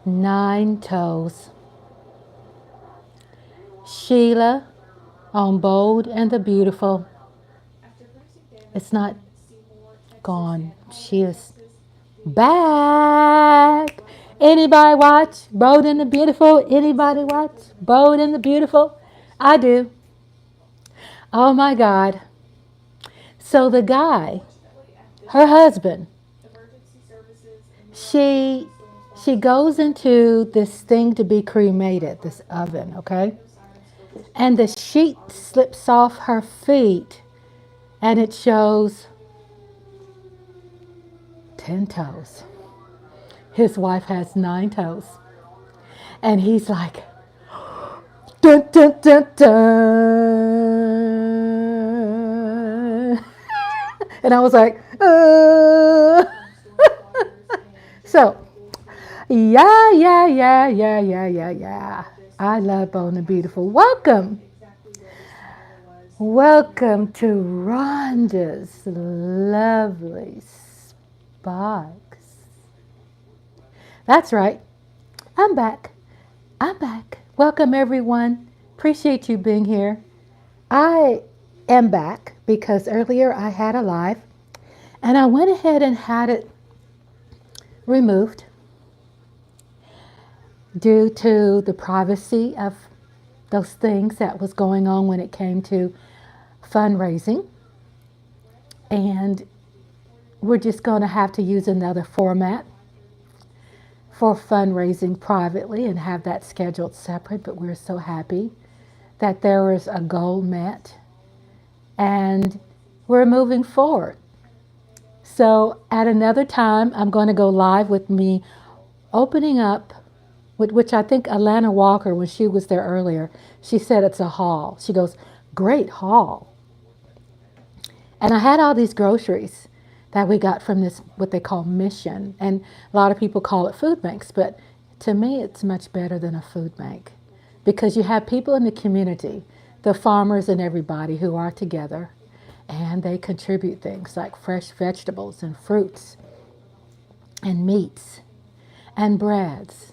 9 toes. Sheila on Bold and the Beautiful. It's not gone. She is back. Anybody watch Bold and the Beautiful? Anybody watch Bold and the Beautiful? I do. Oh my God. So the guy, her husband, she she goes into this thing to be cremated, this oven, okay? And the sheet slips off her feet and it shows 10 toes. His wife has 9 toes. And he's like, dun dun dun dun. And I was like, So, yeah. I love Bold and Beautiful. Welcome. Welcome to Rhonda's lovely sparks. That's right. I'm back. I'm back. Welcome, everyone. Appreciate you being here. I am back because earlier I had a live and I went ahead and had it removed due to the privacy of those things that was going on when it came to fundraising. And we're just going to have to use another format for fundraising privately and have that scheduled separate. But we're so happy that there was a goal met and we're moving forward. So at another time, I'm going to go live with me opening up, which I think Alana Walker, when she was there earlier, she said it's a haul. She goes, great haul. And I had all these groceries that we got from this, what they call mission. And a lot of people call it food banks, but to me, it's much better than a food bank because you have people in the community, the farmers and everybody who are together, and they contribute things like fresh vegetables and fruits and meats and breads,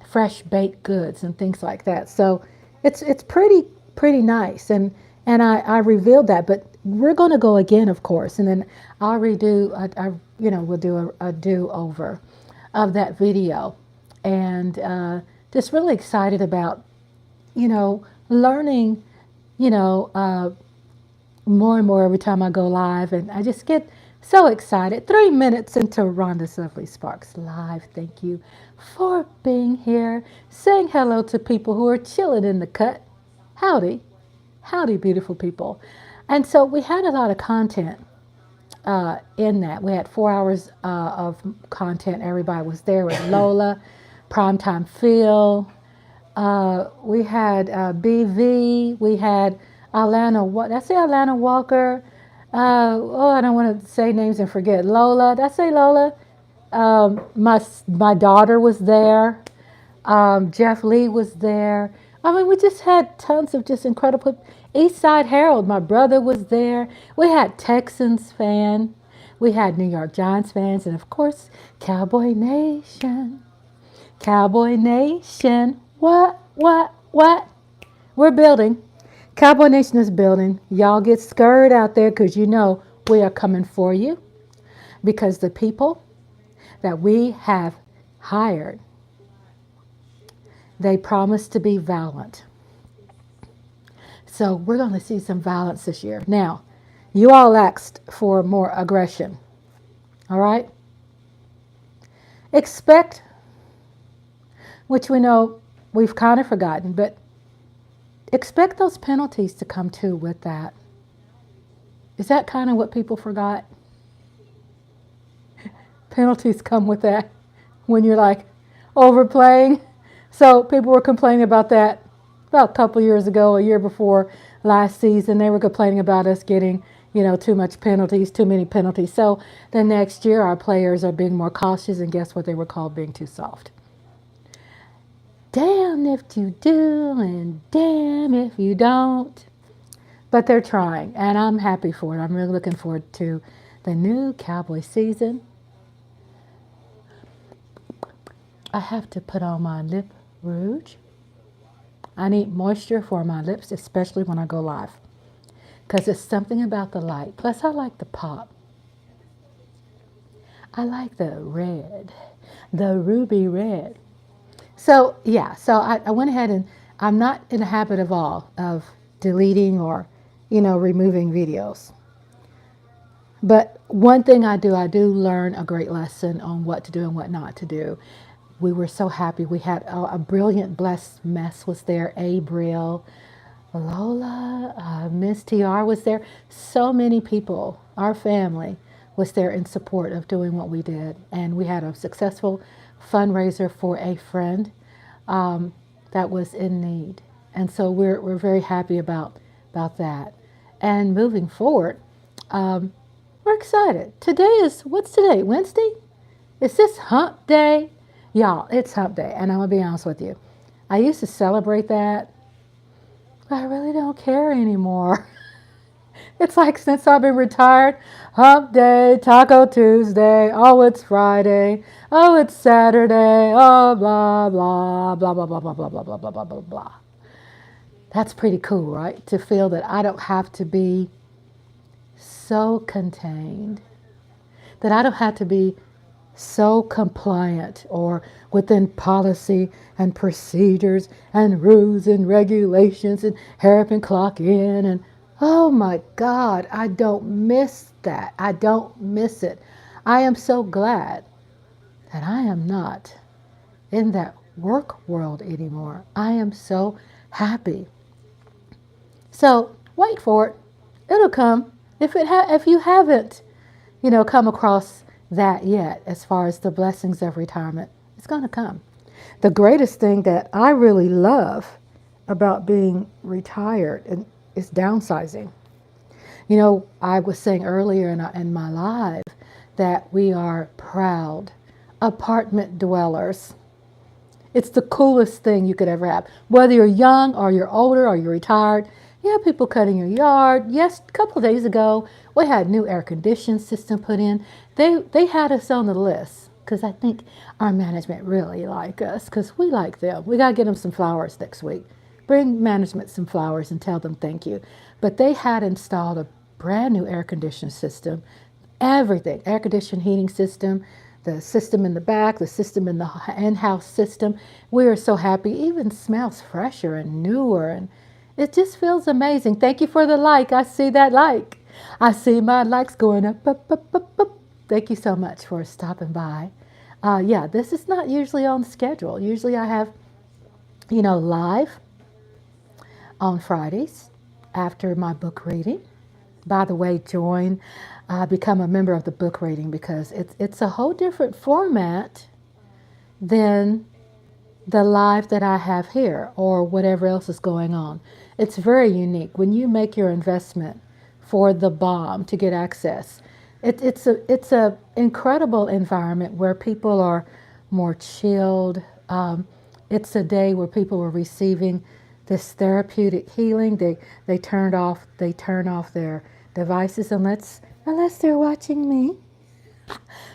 fresh baked goods and things like that. So it's pretty nice. And I revealed that, but we're going to go again, of course, and then I'll redo. We'll do a do over of that video, and just really excited about learning more and more every time I go live, and I just get so excited. 3 minutes into Rhonda's Lovely Sparks Live. Thank you for being here, saying hello to people who are chilling in the cut. Howdy, howdy, beautiful people. And so we had a lot of content in that. We had 4 hours of content. Everybody was there with Lola, Primetime Phil. We had BV. We had Alana. Did I say Alana Walker? I don't want to say names and forget. Lola. Did I say Lola? My daughter was there. Jeff Lee was there. I mean, we just had tons of just incredible. Eastside Herald, my brother was there. We had Texans fan. We had New York Giants fans, and of course, Cowboy Nation. Cowboy Nation. What? We're building. Cowboy Nation is building. Y'all get scared out there because we are coming for you. Because the people that we have hired, they promise to be violent. So we're going to see some violence this year. Now, you all asked for more aggression. All right? Expect, which we know we've kind of forgotten, but expect those penalties to come too with that. Is that kind of what people forgot? Penalties come with that when you're like overplaying. So people were complaining about that about a couple years ago, a year before last season. They were complaining about us getting, too much penalties, too many penalties. So the next year our players are being more cautious, and guess what they were called? Being too soft. Damn if you do and damn if you don't. But they're trying, and I'm happy for it. I'm really looking forward to the new Cowboy season. I have to put on my lip rouge. I need moisture for my lips, especially when I go live, because it's something about the light. Plus, I like the pop. I like the red, the ruby red. So, yeah, so I went ahead and I'm not in the habit of all of deleting or, removing videos. But one thing I do learn a great lesson on what to do and what not to do. We were so happy. We had a brilliant, blessed mess was there. Abriel, Lola, Miss TR was there. So many people, our family was there in support of doing what we did. And we had a successful fundraiser for a friend that was in need. And so we're very happy about that. And moving forward, we're excited. What's today? Wednesday? Is this hump day? Y'all, it's hump day. And I'm going to be honest with you. I used to celebrate that, but I really don't care anymore. It's like since I've been retired, hump day, Taco Tuesday, oh, it's Friday, oh, it's Saturday, oh, blah, blah, blah, blah, blah, blah, blah, blah, blah, blah, blah, blah, blah. That's pretty cool, right? To feel that I don't have to be so contained, that I don't have to be so compliant or within policy and procedures and rules and regulations and hurry up and clock in. And oh my God, I don't miss that. I don't miss it. I am so glad that I am not in that work world anymore. I am so happy. So wait for it. It'll come. If you haven't, come across that yet, as far as the blessings of retirement, it's going to come. The greatest thing that I really love about being retired is downsizing. I was saying earlier in my live that we are proud apartment dwellers. It's the coolest thing you could ever have. Whether you're young or you're older or you're retired, you have people cutting your yard. Yes, a couple of days ago, we had a new air conditioning system put in. They had us on the list because I think our management really like us because we like them. We got to get them some flowers next week. Bring management some flowers and tell them thank you. But they had installed a brand new air conditioning system. Everything, air conditioning heating system, the system in the back, the system in the in-house system. We are so happy. Even smells fresher and newer, and it just feels amazing. Thank you for the like. I see that like. I see my likes going up, up, up, up, up. Thank you so much for stopping by. Yeah, this is not usually on schedule. Usually I have, live on Fridays after my book reading. By the way, become a member of the book reading because it's a whole different format than the live that I have here or whatever else is going on. It's very unique. When you make your investment for the bomb to get access, it's a incredible environment where people are more chilled. It's a day where people are receiving this therapeutic healing. They turn off their devices unless they're watching me.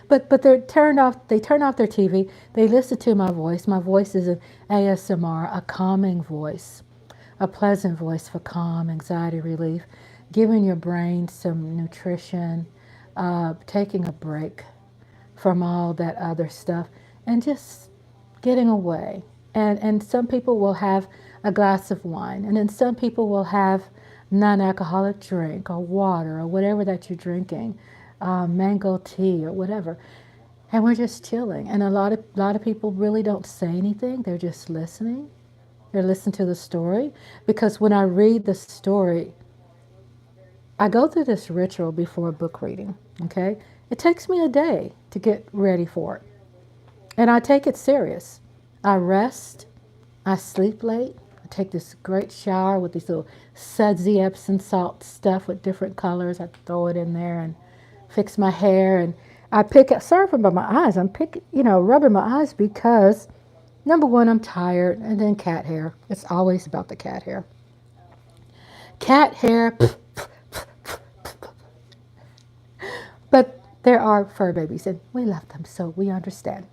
But they turn off their TV. They listen to my voice. My voice is an ASMR, a calming voice, a pleasant voice for calm, anxiety relief, giving your brain some nutrition, taking a break from all that other stuff, and just getting away. And some people will have a glass of wine, and then some people will have non-alcoholic drink or water or whatever that you're drinking, mango tea or whatever, and we're just chilling. And a lot of people really don't say anything. They're just listening. They're listening to the story, because when I read the story, I go through this ritual before book reading. Okay, it takes me a day to get ready for it, and I take it serious. I rest. I sleep late. Take this great shower with these little sudsy Epsom salt stuff with different colors. I throw it in there and fix my hair, and I sorry about my eyes. I'm rubbing my eyes because number one, I'm tired, and then cat hair. It's always about the cat hair. Cat hair. But there are fur babies, and we love them, so we understand.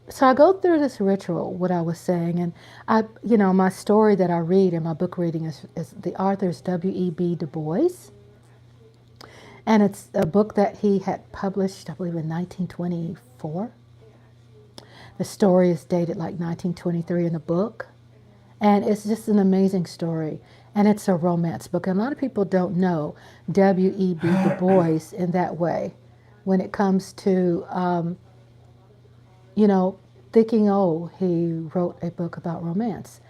So I go through this ritual, what I was saying, and my story that I read in my book reading is the author's W.E.B. Du Bois, and it's a book that he had published, I believe, in 1924. The story is dated like 1923 in the book, and it's just an amazing story. And it's a romance book, and a lot of people don't know W.E.B. Du Bois in that way when it comes to thinking, oh, he wrote a book about romance.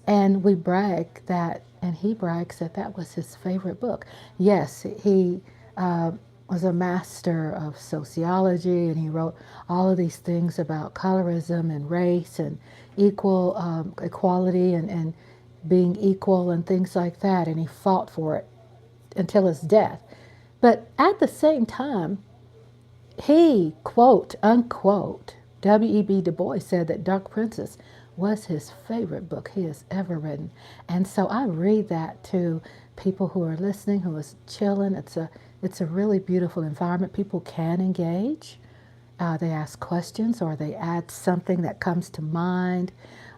And we brag that, and he brags that that was his favorite book. Yes, he was a master of sociology, and he wrote all of these things about colorism and race and equality and being equal and things like that. And he fought for it until his death. But at the same time, he, quote unquote, W.E.B. Du Bois said that Dark Princess was his favorite book he has ever written. And so I read that to people who are listening, who is chilling. It's a really beautiful environment. People can engage. They ask questions or they add something that comes to mind.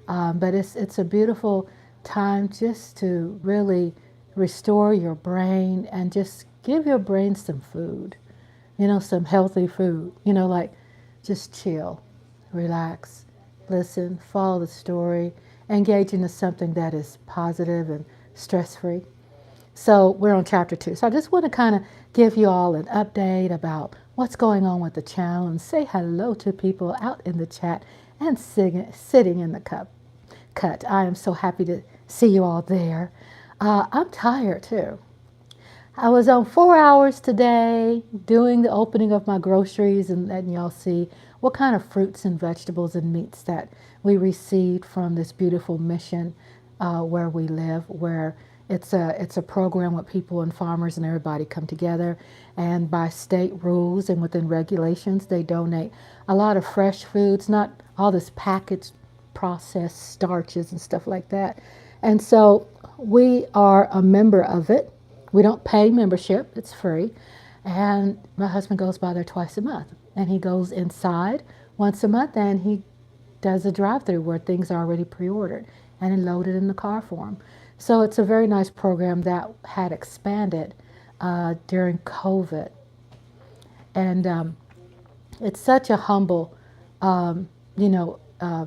But it's a beautiful time just to really restore your brain and just give your brain some food, some healthy food, like just chill, relax, listen, follow the story, engage into something that is positive and stress-free. So we're on chapter 2. So I just want to kind of give you all an update about what's going on with the channel and say hello to people out in the chat and sitting in the cut. I am so happy to see you all there. I'm tired too. I was on 4 hours today doing the opening of my groceries and letting y'all see what kind of fruits and vegetables and meats that we received from this beautiful mission where we live, where it's a program where people and farmers and everybody come together, and by state rules and within regulations, they donate a lot of fresh foods, not all this packaged processed starches and stuff like that. And so we are a member of it. We don't pay membership, it's free. And my husband goes by there twice a month. And he goes inside once a month and he does a drive-through where things are already pre-ordered and loaded in the car for him. So it's a very nice program that had expanded during COVID. And it's such a humble,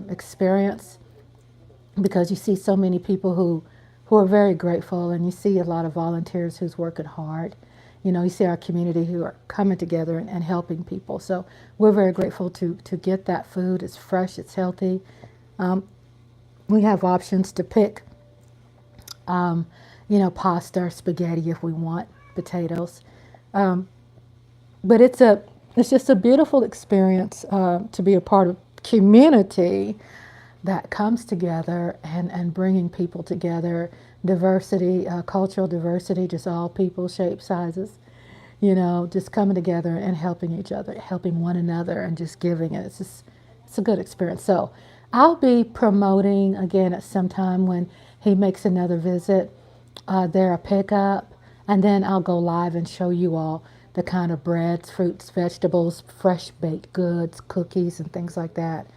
experience, because you see so many people who are very grateful, and you see a lot of volunteers who's working hard. You see our community who are coming together and helping people. So we're very grateful to get that food. It's fresh, it's healthy. We have options to pick, pasta or spaghetti if we want, potatoes. But it's just a beautiful experience to be a part of community that comes together and bringing people together, diversity, cultural diversity, just all people, shapes, sizes, just coming together and helping each other, helping one another, and just giving it. It's a good experience. So I'll be promoting again at some time when he makes another visit, there a pickup, and then I'll go live and show you all the kind of breads, fruits, vegetables, fresh baked goods, cookies, and things like that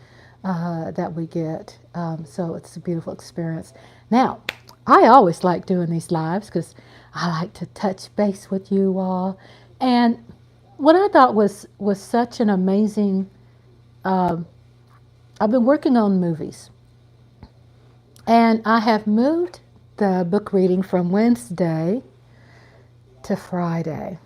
that we get. So it's a beautiful experience. Now, I always like doing these lives because I like to touch base with you all. And what I thought was such an amazing, I've been working on movies. And I have moved the book reading from Wednesday to Friday.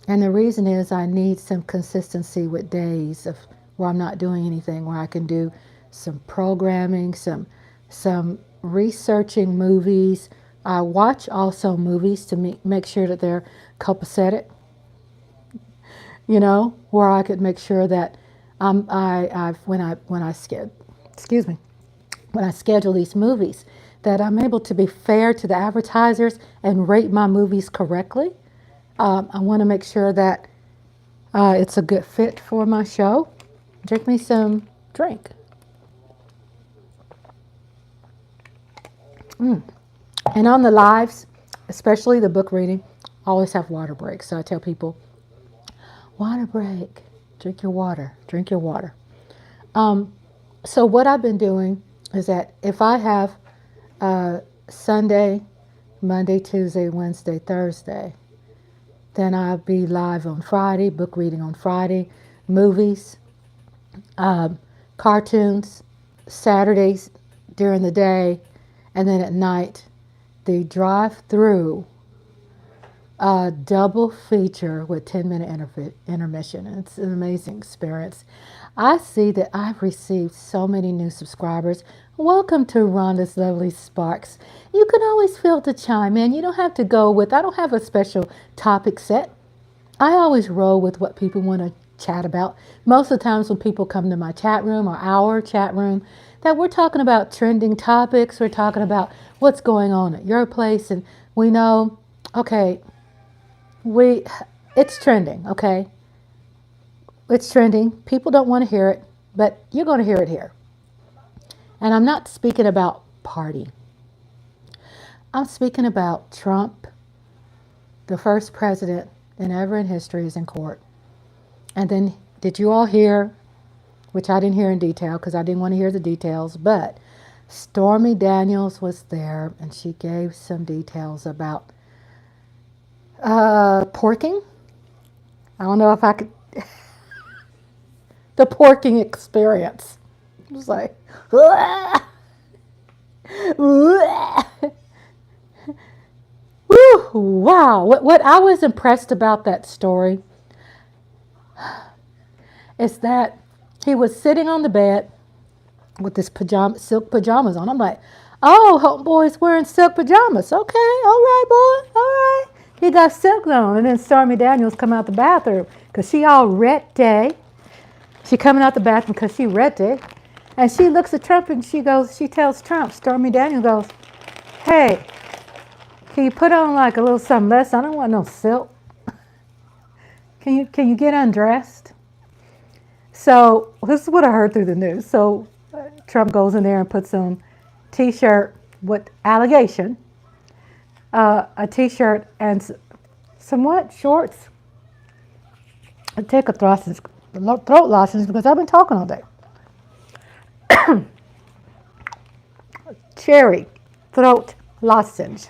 And the reason is I need some consistency with days of where I'm not doing anything, where I can do some programming, some researching movies. I watch also movies to make sure that they're copacetic, where I could make sure that when I schedule these movies, that I'm able to be fair to the advertisers and rate my movies correctly. I want to make sure that it's a good fit for my show. Drink me some drink. And on the lives, especially the book reading, I always have water breaks. So I tell people, water break, drink your water, drink your water. So what I've been doing is that if I have Sunday, Monday, Tuesday, Wednesday, Thursday, then I'll be live on Friday, book reading on Friday, movies, um, cartoons, Saturdays during the day, and then at night, the drive-through double feature with 10-minute intermission. It's an amazing experience. I see that I've received so many new subscribers. Welcome to Rhonda's Lovely Sparks. You can always feel to chime in. You don't have to go with, I don't have a special topic set. I always roll with what people want to chat about. Most of the times when people come to my chat room or our chat room, that we're talking about trending topics. We're talking about what's going on at your place. And we know, okay, it's trending, okay? It's trending. People don't want to hear it, but you're going to hear it here. And I'm not speaking about party. I'm speaking about Trump, the first president ever in history, is in court. And then, did you all hear, which I didn't hear in detail because I didn't want to hear the details, but Stormy Daniels was there and she gave some details about porking. I don't know if I could. The porking experience. It was like, woo, wow. What I was impressed about that story is that he was sitting on the bed with his silk pajamas on. I'm like, oh, homeboy's wearing silk pajamas. Okay, all right, boy, all right. He got silk on, and then Stormy Daniels come out the bathroom because she all ready. She coming out the bathroom because she ready, and she looks at Trump and she tells Trump, Stormy Daniels goes, hey, can you put on like a little something less? I don't want no silk. Can you get undressed? So this is what I heard through the news. So Trump goes in there and puts on T-shirt with allegation, a T-shirt and somewhat shorts. I take a throat lozenge because I've been talking all day. Cherry throat lozenge.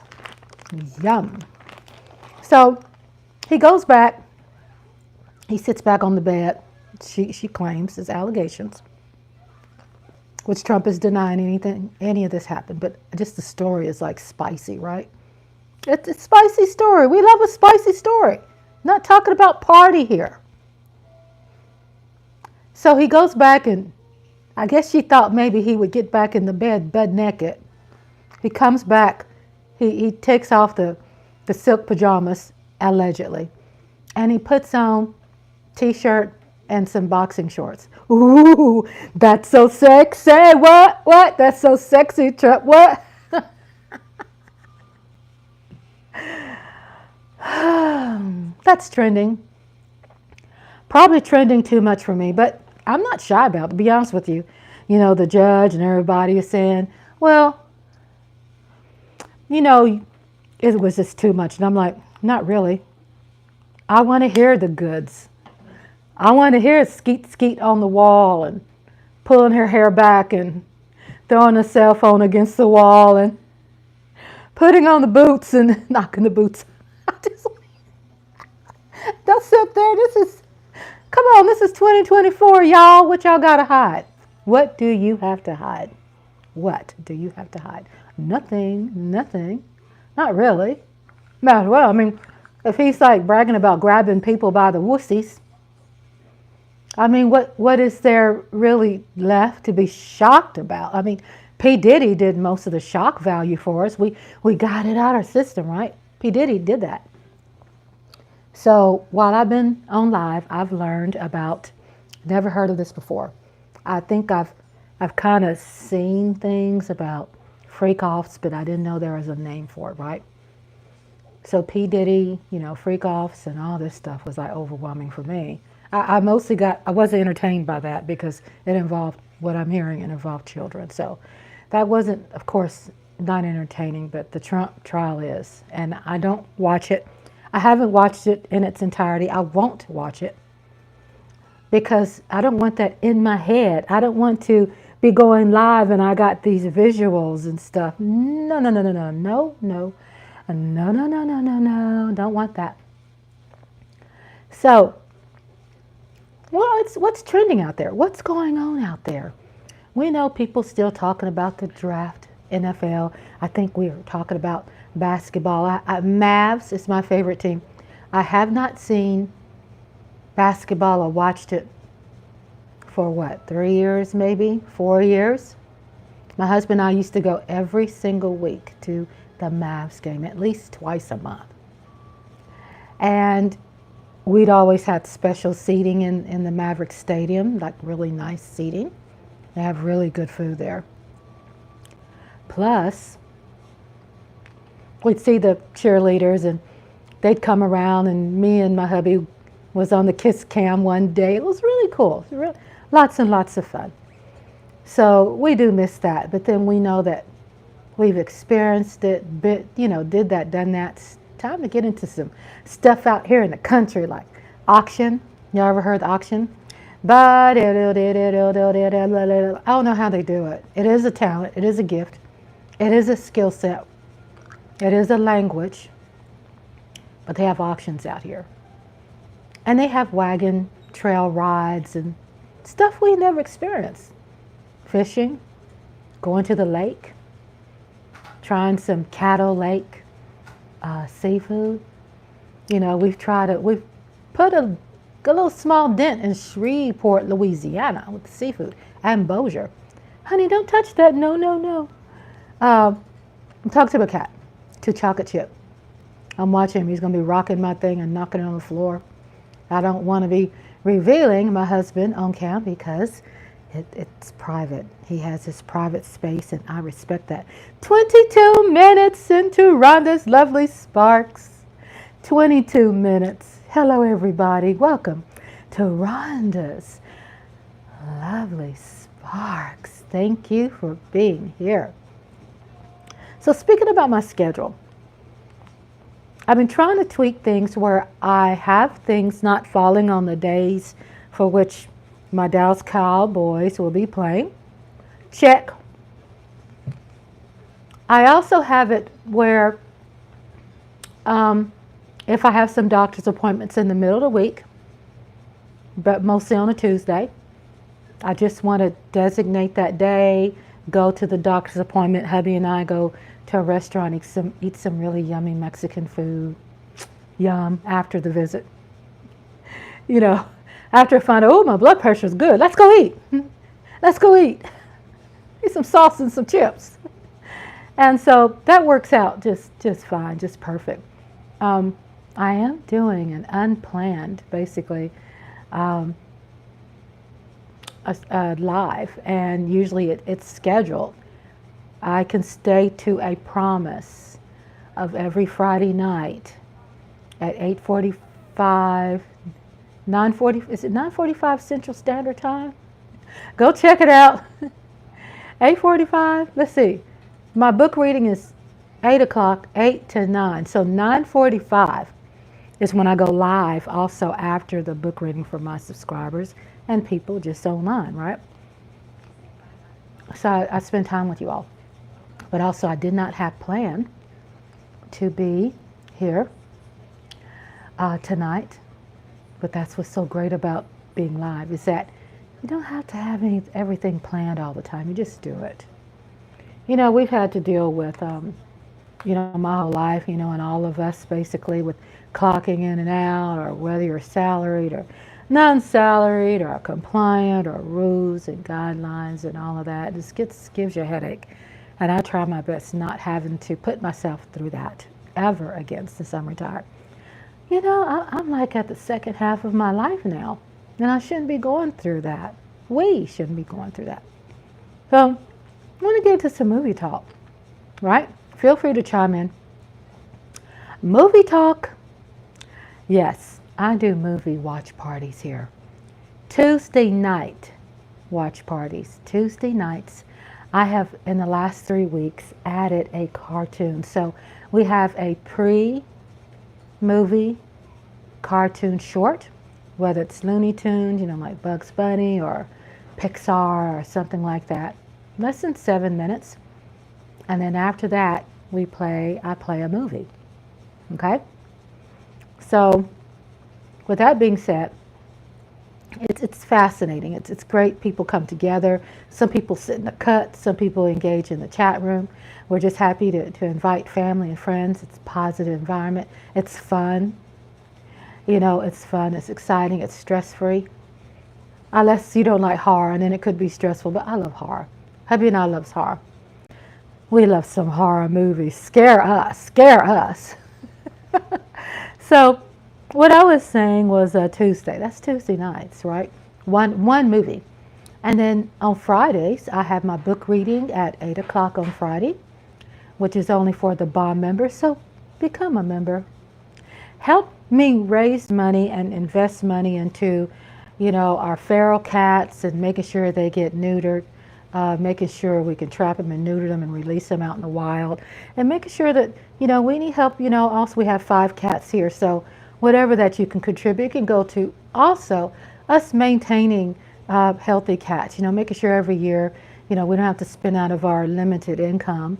Yum. So he goes back. He sits back on the bed. She claims his allegations, which Trump is denying any of this happened. But just the story is like spicy, right? It's a spicy story. We love a spicy story. Not talking about party here. So he goes back and I guess she thought maybe he would get back in the bed butt naked. He comes back. He takes off the silk pajamas, allegedly. And he puts on T-shirt and some boxing shorts. Ooh, that's so sexy. What? That's so sexy, Trump. What? That's trending. Probably trending too much for me, but I'm not shy about it, to be honest with you. You know, the judge and everybody is saying, well, you know, it was just too much. And I'm like, not really. I want to hear the goods. I want to hear skeet skeet on the wall and pulling her hair back and throwing a cell phone against the wall and putting on the boots and knocking the boots. Don't sit there. Come on, this is 2024, y'all. What y'all got to hide? What do you have to hide? What do you have to hide? Nothing. Not really. Well, I mean, if he's like bragging about grabbing people by the wussies, I mean, what is there really left to be shocked about? I mean, P. Diddy did most of the shock value for us. We got it out of our system, right? P. Diddy did that. So while I've been on live, I've learned about, never heard of this before. I think I've kind of seen things about freak-offs, but I didn't know there was a name for it, right? So P. Diddy, you know, freak-offs and all this stuff was like overwhelming for me. I wasn't entertained by that because it involved what I'm hearing, it involved children. So that wasn't, of course, not entertaining, but the Trump trial is. And I don't watch it. I haven't watched it in its entirety. I won't watch it because I don't want that in my head. I don't want to be going live and I got these visuals and stuff. No, no, no, no, no, no, no, no, no, no, no, no, no. Don't want that. So, what's trending out there? What's going on out there? We know people still talking about the draft, NFL. I think we are talking about basketball. Mavs is my favorite team. I have not seen basketball or watched it for what, 3 years, maybe 4 years. My husband and I used to go every single week to the Mavs game, at least twice a month. And we'd always had special seating in the Maverick Stadium, like really nice seating. They have really good food there. Plus, we'd see the cheerleaders and they'd come around, and me and my hubby was on the kiss cam one day. It was really cool. Lots and lots of fun. So we do miss that, but then we know that we've experienced it, did that, done that. It's time to get into some stuff out here in the country, like auction. Y'all ever heard the auction? But I don't know how they do it. It is a talent. It is a gift. It is a skill set. It is a language. But they have auctions out here. And they have wagon trail rides and stuff we never experienced. Fishing, going to the lake, trying some Caddo Lake seafood. We've put a little small dent in Shreveport, Louisiana with the seafood and Bossier. Honey, don't touch that. No, no, no. I'm talking to my cat, to Chocolate Chip. I'm watching him. He's going to be rocking my thing and knocking it on the floor. I don't want to be revealing my husband on cam because it's private. He has his private space, and I respect that. 22 minutes into Rhonda's Lovely Sparks. 22 minutes. Hello, everybody. Welcome to Rhonda's Lovely Sparks. Thank you for being here. So speaking about my schedule, I've been trying to tweak things where I have things not falling on the days for which my Dallas Cowboys will be playing. Check. I also have it where if I have some doctor's appointments in the middle of the week, but mostly on a Tuesday, I just want to designate that day, go to the doctor's appointment. Hubby and I go to a restaurant, eat some really yummy Mexican food. Yum, after the visit. After I find out, oh, my blood pressure is good. Let's go eat. Let's go eat. Eat some sauce and some chips. And so that works out just fine, just perfect. I am doing an unplanned, basically, a live, and usually it's scheduled. I can stay to a promise of every Friday night at 8:45, 9:40. Is it 9:45 Central Standard Time? Go check it out. 8:45. Let's see. My book reading is 8 o'clock, 8 to 9. So 9:45 is when I go live. Also after the book reading for my subscribers and people just online, right? So I spend time with you all. But also I did not have planned to be here tonight. But that's what's so great about being live, is that you don't have to have everything planned all the time. You just do it. We've had to deal with, my whole life, and all of us basically with clocking in and out, or whether you're salaried or non-salaried or compliant, or rules and guidelines and all of that. It just gives you a headache. And I try my best not having to put myself through that ever again since I'm retired. I'm like at the second half of my life now, and I shouldn't be going through that. We shouldn't be going through that. So I want to get into some movie talk, right? Feel free to chime in. Movie talk. Yes, I do movie watch parties here. Tuesday night watch parties. Tuesday nights. I have, in the last 3 weeks, added a cartoon. So we have a pre-movie cartoon short whether it's Looney Tunes, like Bugs Bunny or Pixar or something like that. Less than 7 minutes. And then after that, I play a movie. Okay? So, with that being said, it's fascinating. It's great. People come together. Some people sit in the cut. Some people engage in the chat room. We're just happy to invite family and friends. It's a positive environment. It's fun. It's fun. It's exciting. It's stress-free. Unless you don't like horror, and then it could be stressful. But I love horror. Hubby and I loves horror. We love some horror movies. Scare us. Scare us. So, what I was saying was Tuesday. That's Tuesday nights, right? One movie. And then on Fridays, I have my book reading at 8 o'clock on Friday, which is only for the BOM members. So become a member. Help me raise money and invest money into, our feral cats and making sure they get neutered, making sure we can trap them and neuter them and release them out in the wild, and making sure that, we need help. Also we have 5 cats here. So whatever that you can contribute can go to also us maintaining healthy cats, making sure every year, we don't have to spend out of our limited income,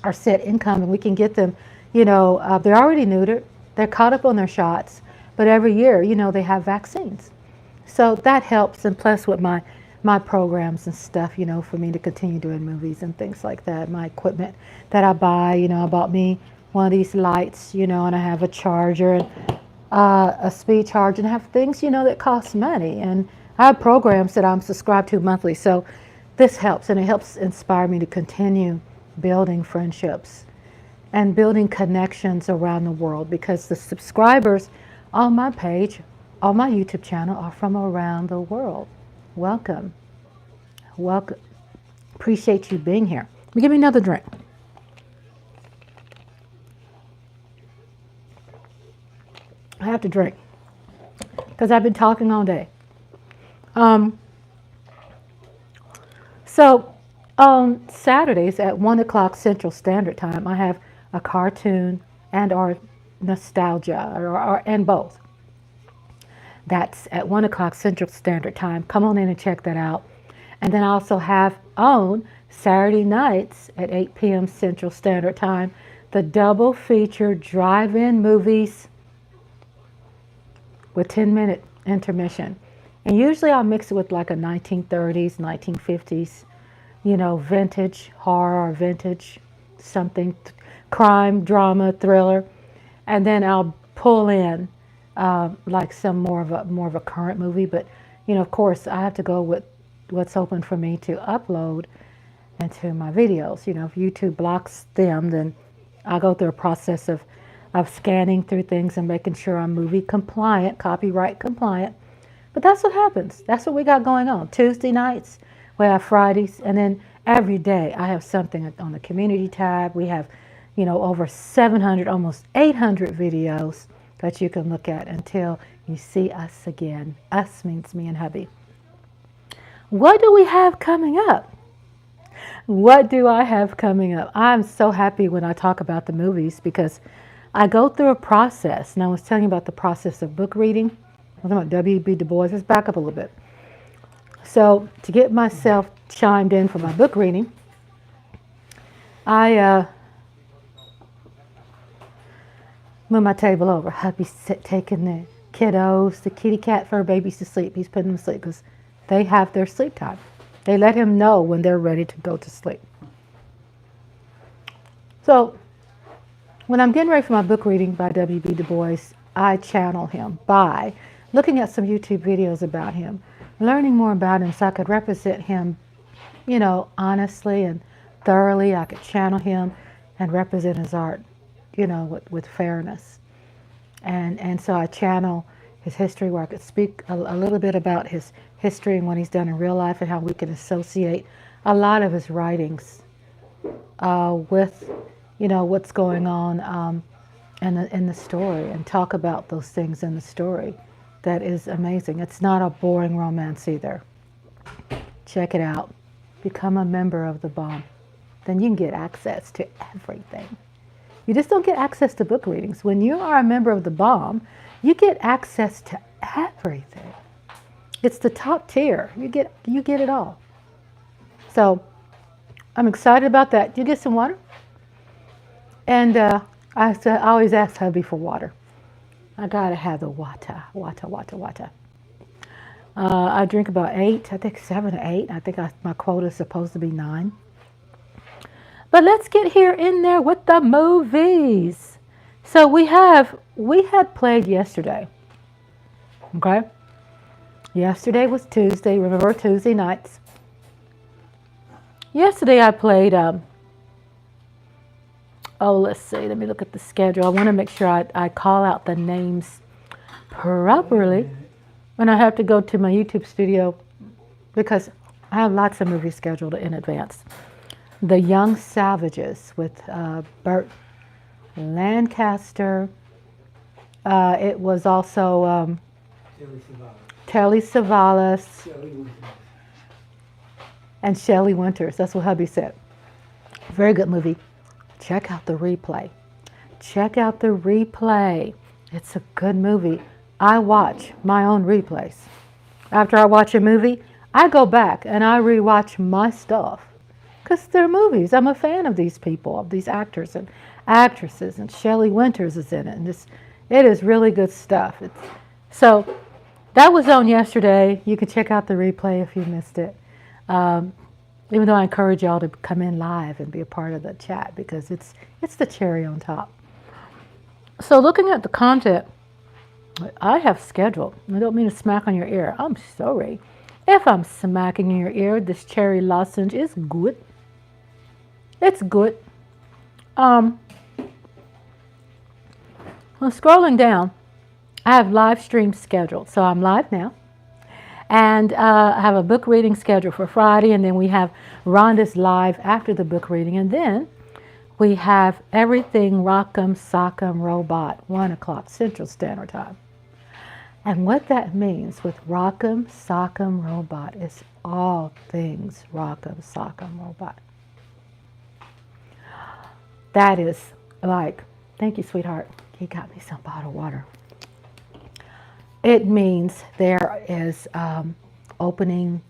our set income, and we can get them, they're already neutered, they're caught up on their shots, but every year, they have vaccines. So that helps, and plus with my programs and stuff, for me to continue doing movies and things like that, my equipment that I buy, I bought me one of these lights, and I have a charger and a speed charger, and I have things, that cost money, and I have programs that I'm subscribed to monthly. So this helps, and it helps inspire me to continue building friendships and building connections around the world, because the subscribers on my page, on my YouTube channel, are from around the world. Welcome. Welcome. Appreciate you being here. Give me another drink. I have to drink because I've been talking all day. So on Saturdays at 1 o'clock Central Standard Time, I have a cartoon and or nostalgia and both. That's at 1 o'clock Central Standard Time. Come on in and check that out. And then I also have on Saturday nights at 8 p.m. Central Standard Time, the double feature drive-in movies with 10-minute intermission. And usually I'll mix it with like a 1930s, 1950s, vintage horror or vintage something, crime, drama, thriller. And then I'll pull in like some more of a current movie. But, of course, I have to go with what's open for me to upload into my videos. If YouTube blocks them, then I'll go through a process of scanning through things and making sure I'm movie compliant, copyright compliant. But that's what happens. That's what we got going on. Tuesday nights, we have Fridays, and then every day I have something on the community tab. We have, over 700, almost 800 videos that you can look at until you see us again. Us means me and hubby. What do we have coming up? What do I have coming up? I'm so happy when I talk about the movies because I go through a process. And I was telling you about the process of book reading. I was talking about W.B. Du Bois. Let's back up a little bit. So to get myself chimed in for my book reading, I move my table over. Hubby's taking the kiddos, the kitty cat fur babies to sleep. He's putting them to sleep because they have their sleep time. They let him know when they're ready to go to sleep. So when I'm getting ready for my book reading by W.B. Du Bois, I channel him by looking at some YouTube videos about him, learning more about him so I could represent him, honestly and thoroughly. I could channel him and represent his art, with fairness. And so I channel his history where I could speak a little bit about his history and what he's done in real life and how we can associate a lot of his writings with, what's going on in the story and talk about those things in the story. That is amazing. It's not a boring romance either. Check it out. Become a member of the BOM. Then you can get access to everything. You just don't get access to book readings. When you are a member of the BOM, you get access to everything. It's the top tier. You get it all. So I'm excited about that. You get some water? And I always ask hubby for water. I gotta have the water. I drink about 8, I think 7 or 8. I think my quota is supposed to be 9. But let's get here in there with the movies. So we had played yesterday. Okay? Yesterday was Tuesday. Remember Tuesday nights? Yesterday I played, let's see. Let me look at the schedule. I want to make sure I call out the names properly when I have to go to my YouTube studio because I have lots of movies scheduled in advance. The Young Savages with Burt Lancaster. It was also Telly Savalas and Shelley Winters. That's what hubby said. Very good movie. Check out the replay. Check out the replay. It's a good movie. I watch my own replays. After I watch a movie, I go back and I rewatch my stuff. Because they're movies. I'm a fan of these people, of these actors and actresses. And Shelley Winters is in it. And it is really good stuff. So that was on yesterday. You can check out the replay if you missed it. Even though I encourage y'all to come in live and be a part of the chat because it's the cherry on top. So looking at the content I have scheduled, I don't mean to smack on your ear. I'm sorry. If I'm smacking in your ear, this cherry lozenge is good. It's good. Well, scrolling down, I have live streams scheduled. So I'm live now. And I have a book reading scheduled for Friday. And then we have Rhonda's live after the book reading. And then we have everything Rock'em Sock'em Robot, 1 o'clock Central Standard Time. And what that means with Rock'em Sock'em Robot is all things Rock'em Sock'em Robot. That is like, thank you, sweetheart. You got me some bottled water. It means there is opening.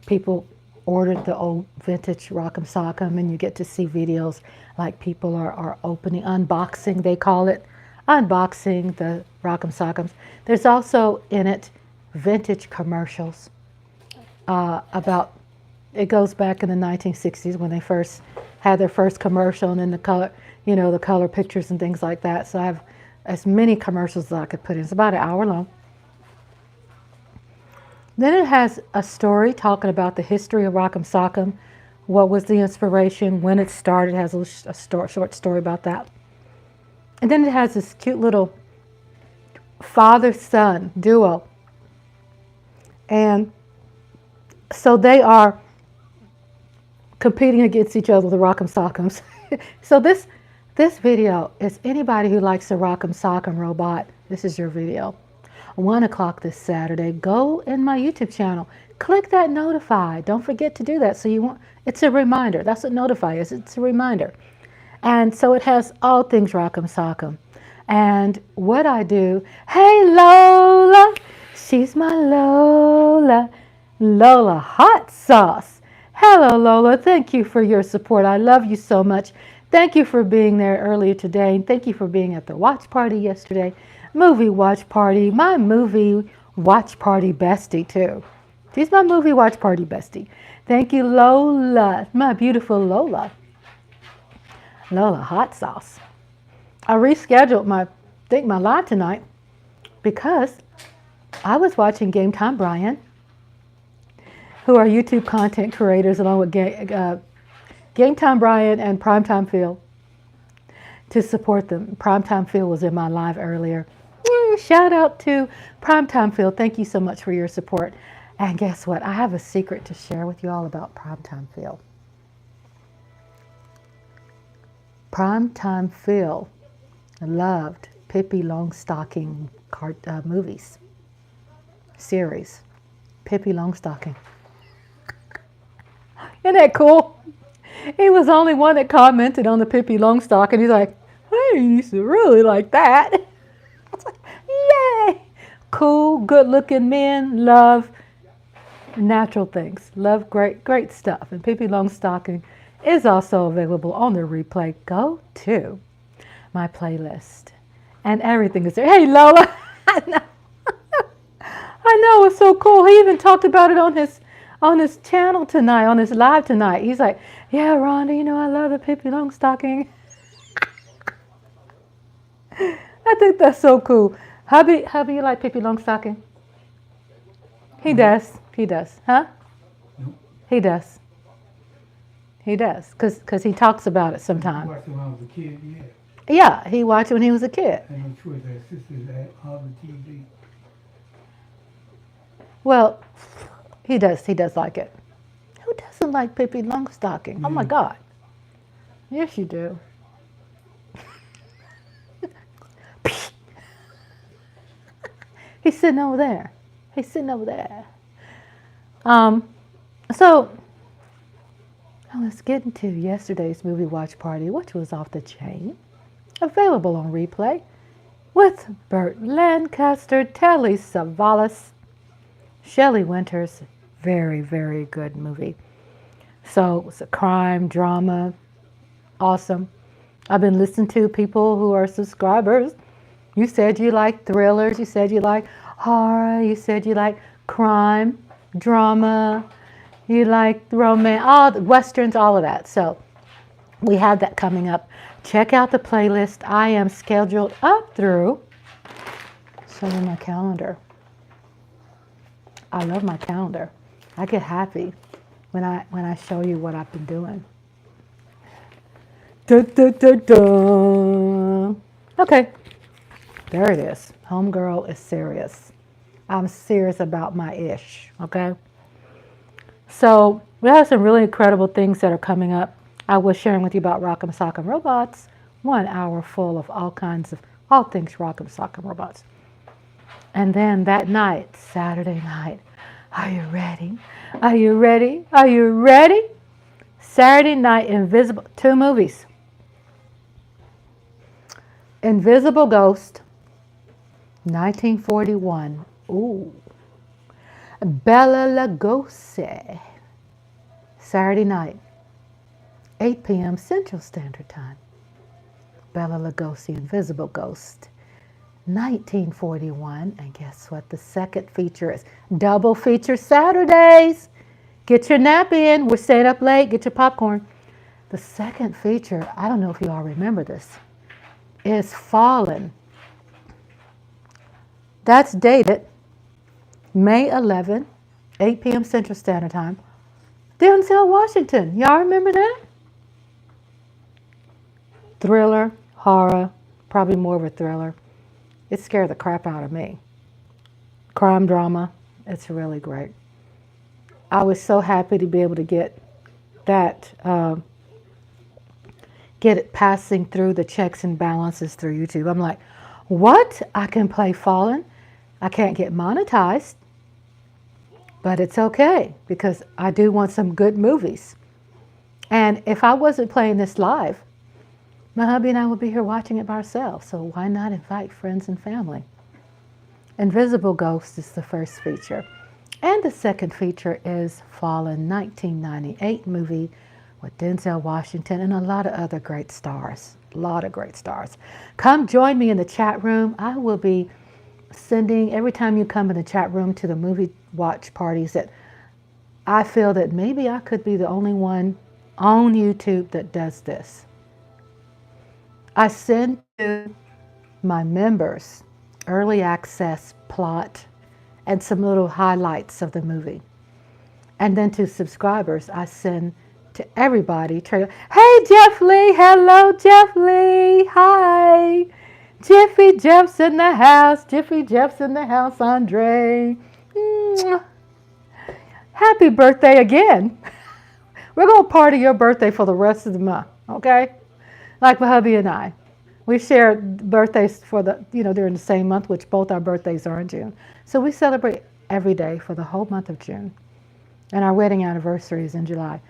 People ordered the old vintage Rock'em Sock'em, and you get to see videos like people are opening, unboxing, they call it, unboxing the Rock'em Sock'ems. There's also in it vintage commercials about, it goes back in the 1960s when they first had their first commercial, and then the color, the color pictures and things like that. So I have as many commercials as I could put in. It's about an hour long. Then it has a story talking about the history of Rock'em Sock'em, what was the inspiration, when it started. It has a short story about that. And then it has this cute little father-son duo. And so they are competing against each other with the Rock'em Sock'ems. So this video is anybody who likes the Rock'em Sock'em Robot. This is your video. 1 o'clock this Saturday. Go in my YouTube channel. Click that notify. Don't forget to do that. So it's a reminder. That's what notify is. It's a reminder. And so it has all things Rock'em Sock'em. And what I do, hey Lola, she's my Lola. Lola Hot Sauce. Hello Lola, thank you for your support. I love you so much. Thank you for being there earlier today. And thank you for being at the watch party yesterday. Movie watch party. My movie watch party bestie too. She's my movie watch party bestie. Thank you Lola, my beautiful Lola. Lola Hot Sauce. I rescheduled my live tonight because I was watching Game Time Brian, who are YouTube content creators, along with Game Time Brian and Primetime Phil, to support them. Primetime Phil was in my live earlier. Shout out to Primetime Phil. Thank you so much for your support. And guess what? I have a secret to share with you all about Primetime Phil. Primetime Phil loved Pippi Longstocking movies, series. Pippi Longstocking. Isn't that cool? He was the only one that commented on the Pippi Longstocking. He's like, hey, you used to really like that. I was like, yay! cool, good-looking men love natural things, love great stuff. And Pippi Longstocking is also available on the replay. Go to my playlist, and everything is there. Hey, Lola, I know, I know, it's so cool. He even talked about it on his channel tonight, on his live tonight. He's like, yeah, Rhonda, you know, I love the Pippi Longstocking. I think that's so cool. Hubby, you like Pippi Longstocking? He does. He does. Huh? He does. He does. Because he talks about it sometimes. Watched it when I was a kid, yeah. Yeah, he watched it when he was a kid. And I'm sure their sisters at all the TV. Well, he does. He does like it. Who doesn't like Pippi Longstocking? Oh, my God. Yes, you do. He's sitting over there. He's sitting over there. So let's get into yesterday's movie watch party, which was off the chain. Available on replay with Burt Lancaster, Telly Savalas, Shelley Winters. Very, very good movie. So it was a crime, drama, awesome. I've been listening to people who are subscribers. You said you like thrillers. You said you like horror. You said you like crime, drama. You like romance, all the westerns, all of that. So we have that coming up. Check out the playlist. I am scheduled up through, show you my calendar. I love my calendar. I get happy when I show you what I've been doing. Da, da, da, da. Okay. There it is. Homegirl is serious. I'm serious about my ish, okay? So we have some really incredible things that are coming up. I was sharing with you about Rock'em Sock'em Robots. 1 hour full of all things Rock'em Sock'em Robots. And then that night, Saturday night, are you ready? Are you ready? Are you ready? Saturday night, Invisible, 2 movies. Invisible Ghost, 1941. Ooh. Bela Lugosi. Saturday night, 8 p.m. Central Standard Time. Bela Lugosi, Invisible Ghost, 1941. And guess what? The second feature is double feature Saturdays. Get your nap in. We're staying up late. Get your popcorn. The second feature, I don't know if you all remember this, is Fallen. That's dated May 11, 8 p.m. Central Standard Time. Denzel Washington. Y'all remember that? Thriller, horror, probably more of a thriller. It scared the crap out of me. Crime drama. It's really great. I was so happy to be able to get that, get it passing through the checks and balances through YouTube. I'm like, what? I can play Fallen. I can't get monetized, but it's okay because I do want some good movies. And if I wasn't playing this live, my hubby and I would be here watching it by ourselves. So why not invite friends and family? Invisible Ghost is the first feature. And the second feature is Fallen, 1998 movie with Denzel Washington and a lot of other great stars. A lot of great stars. Come join me in the chat room. I will be sending, every time you come in the chat room to the movie watch parties, that I feel that maybe I could be the only one on YouTube that does this. I send to my members early access plot and some little highlights of the movie. And then to subscribers, I send to everybody trailer. Hey, Jeff Lee. Hello, Jeff Lee. Hi. Jiffy Jeff's in the house. Jiffy Jeff's in the house, Andre. Mwah. Happy birthday again. We're going to party your birthday for the rest of the month, okay? Like my hubby and I. We share birthdays for during the same month, which both our birthdays are in June. So we celebrate every day for the whole month of June. And our wedding anniversary is in July.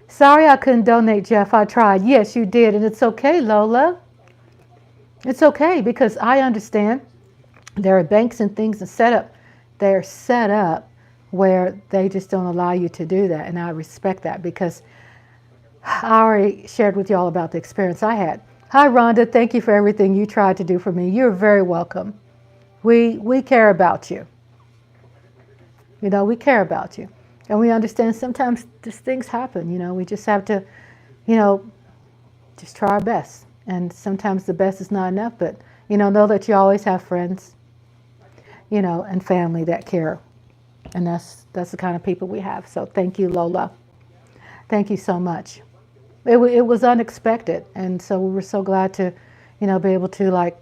Sorry I couldn't donate, Jeff. I tried. Yes, you did. And it's okay, Lola. It's okay because I understand There are banks and things and they're set up where they just don't allow you to do that. And I respect that because I already shared with y'all about the experience I had. Hi, Rhonda. Thank you for everything you tried to do for me. You're very welcome. We care about you. You know, we care about you. And we understand sometimes these things happen. You know, we just have to, you know, just try our best. And sometimes the best is not enough, but, you know that you always have friends, you know, and family that care. And that's the kind of people we have. So thank you, Lola. Thank you so much. It was unexpected. And so we were so glad to, you know, be able to like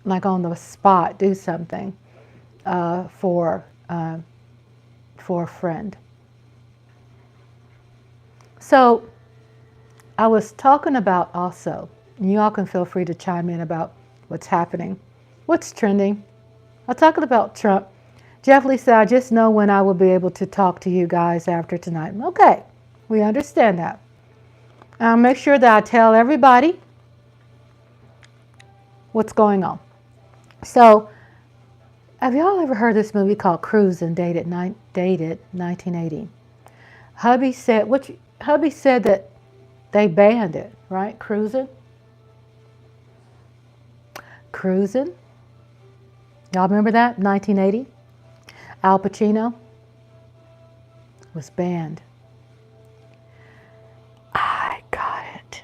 on the spot do something for a friend. So I was talking about also, and you all can feel free to chime in about what's happening, what's trending. I'm talking about Trump. Jeff Lee said, I just know when I will be able to talk to you guys after tonight. Okay, we understand that. I'll make sure that I tell everybody what's going on. So, have y'all ever heard this movie called Cruisin', dated 1980? Hubby said that they banned it, right? Cruisin'. Y'all remember that? 1980? Al Pacino was banned. I got it.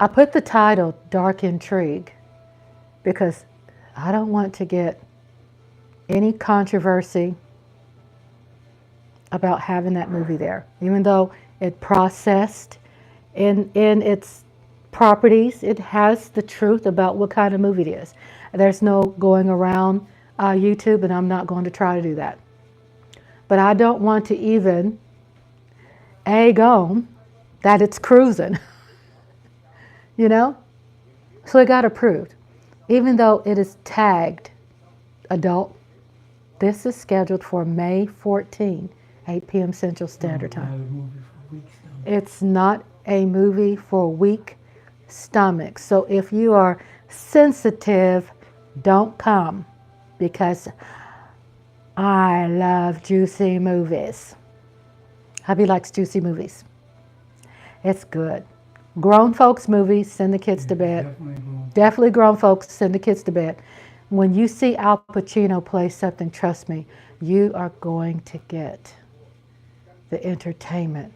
I put the title Dark Intrigue because I don't want to get any controversy about having that movie there, even though it processed in its properties, it has the truth about what kind of movie it is. There's no going around YouTube, and I'm not going to try to do that. But I don't want to even egg on that it's cruising, you know? So it got approved. Even though it is tagged adult, this is scheduled for May 14, 8 p.m. Central Standard Time. It's not a movie for weak stomachs. So if you are sensitive, don't come, because I love juicy movies. Hubby likes juicy movies. It's good. Grown folks movies, send the kids to bed. Definitely grown folks, send the kids to bed. When you see Al Pacino play something, trust me, you are going to get the entertainment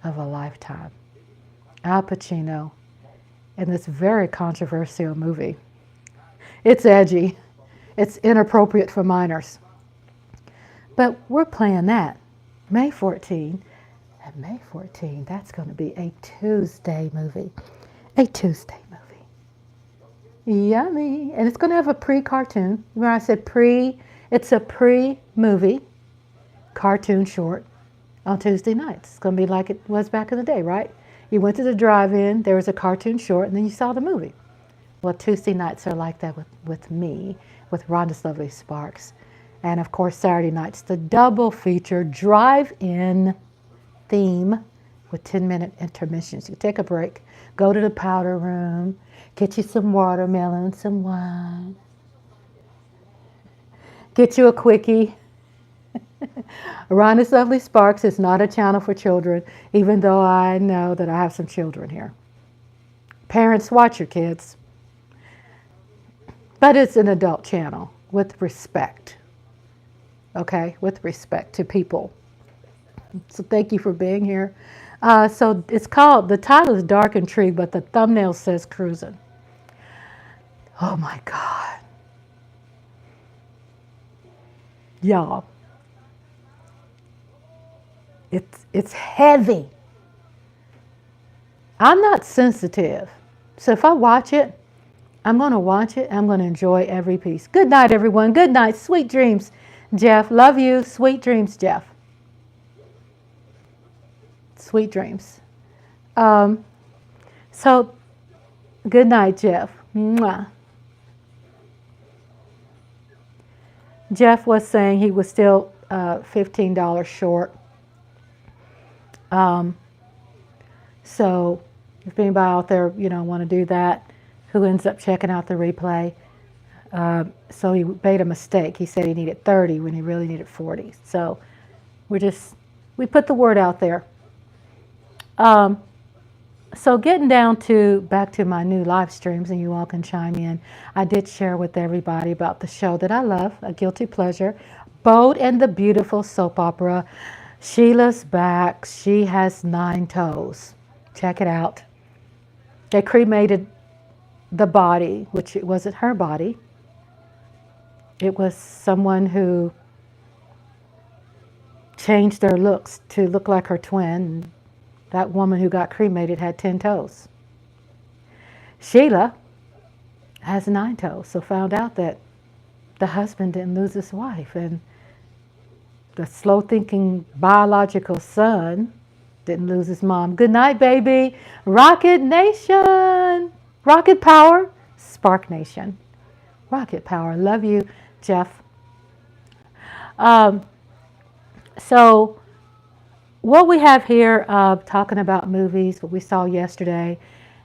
of a lifetime. Al Pacino in this very controversial movie. It's edgy. It's inappropriate for minors. But we're playing that. May 14. And May 14, that's going to be a Tuesday movie. A Tuesday movie. Yummy. And it's going to have a pre-cartoon. Remember I said pre? It's a pre-movie cartoon short on Tuesday nights. It's going to be like it was back in the day, right? You went to the drive-in, there was a cartoon short, and then you saw the movie. Well, Tuesday nights are like that with me, with Rhonda's Lovely Sparks. And of course, Saturday nights, the double feature drive-in theme with 10-minute intermissions. You take a break, go to the powder room, get you some watermelon, some wine, get you a quickie. Rhonda's Lovely Sparks is not a channel for children, even though I know that I have some children here. Parents, watch your kids. But it's an adult channel with respect. Okay, with respect to people. So thank you for being here. So it's called, the title is Dark Intrigue, but the thumbnail says Cruising. Oh my God. Y'all. It's heavy. I'm not sensitive. So if I watch it, I'm going to watch it. I'm going to enjoy every piece. Good night, everyone. Good night. Sweet dreams, Jeff. Love you. Sweet dreams, Jeff. Sweet dreams. So, good night, Jeff. Mwah. Jeff was saying he was still $15 short. So, if anybody out there, want to do that, who ends up checking out the replay. So he made a mistake. He said he needed 30 when he really needed 40. So we put the word out there. So getting back to my new live streams, and you all can chime in. I did share with everybody about the show that I love, A Guilty Pleasure, Bold and the Beautiful soap opera. Sheila's back. She has 9 toes. Check it out. They cremated the body, which it wasn't her body. It was someone who changed their looks to look like her twin. That woman who got cremated had 10 toes. Sheila has 9 toes, so found out that the husband didn't lose his wife, and the slow-thinking biological son didn't lose his mom. Good night, baby. Rocket Nation. Rocket Power. Spark Nation. Rocket Power. Love you, Jeff. So what we have here, talking about movies, what we saw yesterday,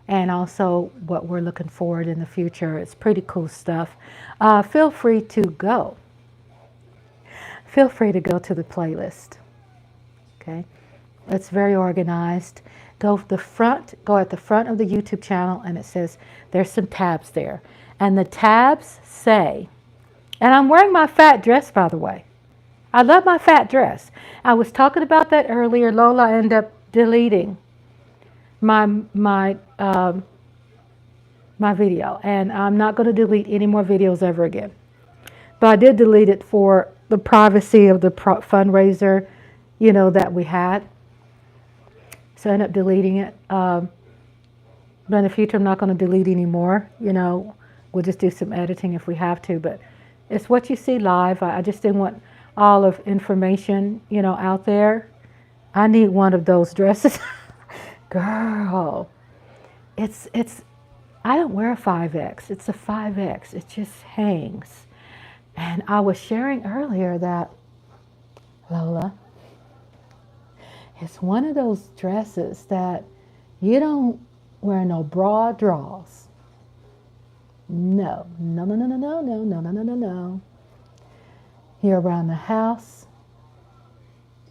and also what we're looking forward in the future. It's pretty cool stuff. Feel free to go. Feel free to go to the playlist. Okay, it's very organized. Go at the front of the YouTube channel, and it says there's some tabs there, and the tabs say, and I'm wearing my fat dress, by the way. I love my fat dress. I was talking about that earlier. Lola ended up deleting my video, and I'm not going to delete any more videos ever again. But I did delete it for the privacy of the fundraiser, that we had. So I ended up deleting it. But in the future, I'm not going to delete anymore. We'll just do some editing if we have to. But it's what you see live. I just didn't want all of information, out there. I need one of those dresses. Girl, I don't wear a 5X. It's a 5X. It just hangs. And I was sharing earlier that, Lola, it's one of those dresses that you don't wear no bra draws. No. You're around the house.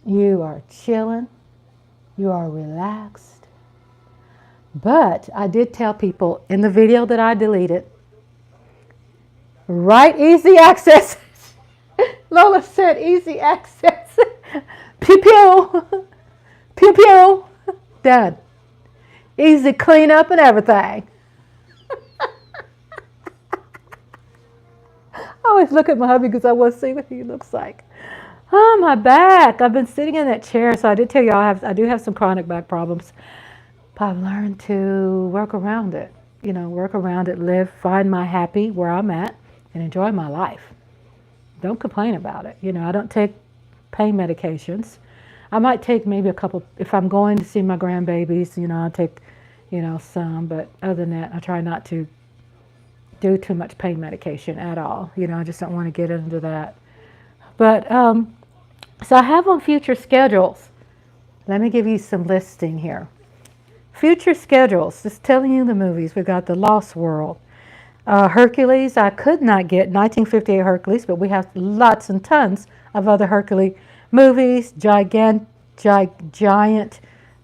You are chilling. You are relaxed. But I did tell people in the video that I deleted, right, easy access. Lola said easy access. Pew pew. Pew pew. Done. Easy cleanup and everything. I always look at my hubby because I want to see what he looks like. Oh, my back. I've been sitting in that chair, so I did tell you I do have some chronic back problems. But I've learned to work around it. Work around it, live, find my happy where I'm at, and enjoy my life. Don't complain about it. I don't take pain medications. I might take maybe a couple, if I'm going to see my grandbabies, I'll take, some. But other than that, I try not to do too much pain medication at all. I just don't want to get into that. But, so I have on future schedules. Let me give you some listing here. Future schedules, just telling you the movies. We've got The Lost World. Hercules, I could not get 1958 Hercules, but we have lots and tons of other Hercules movies. Giant,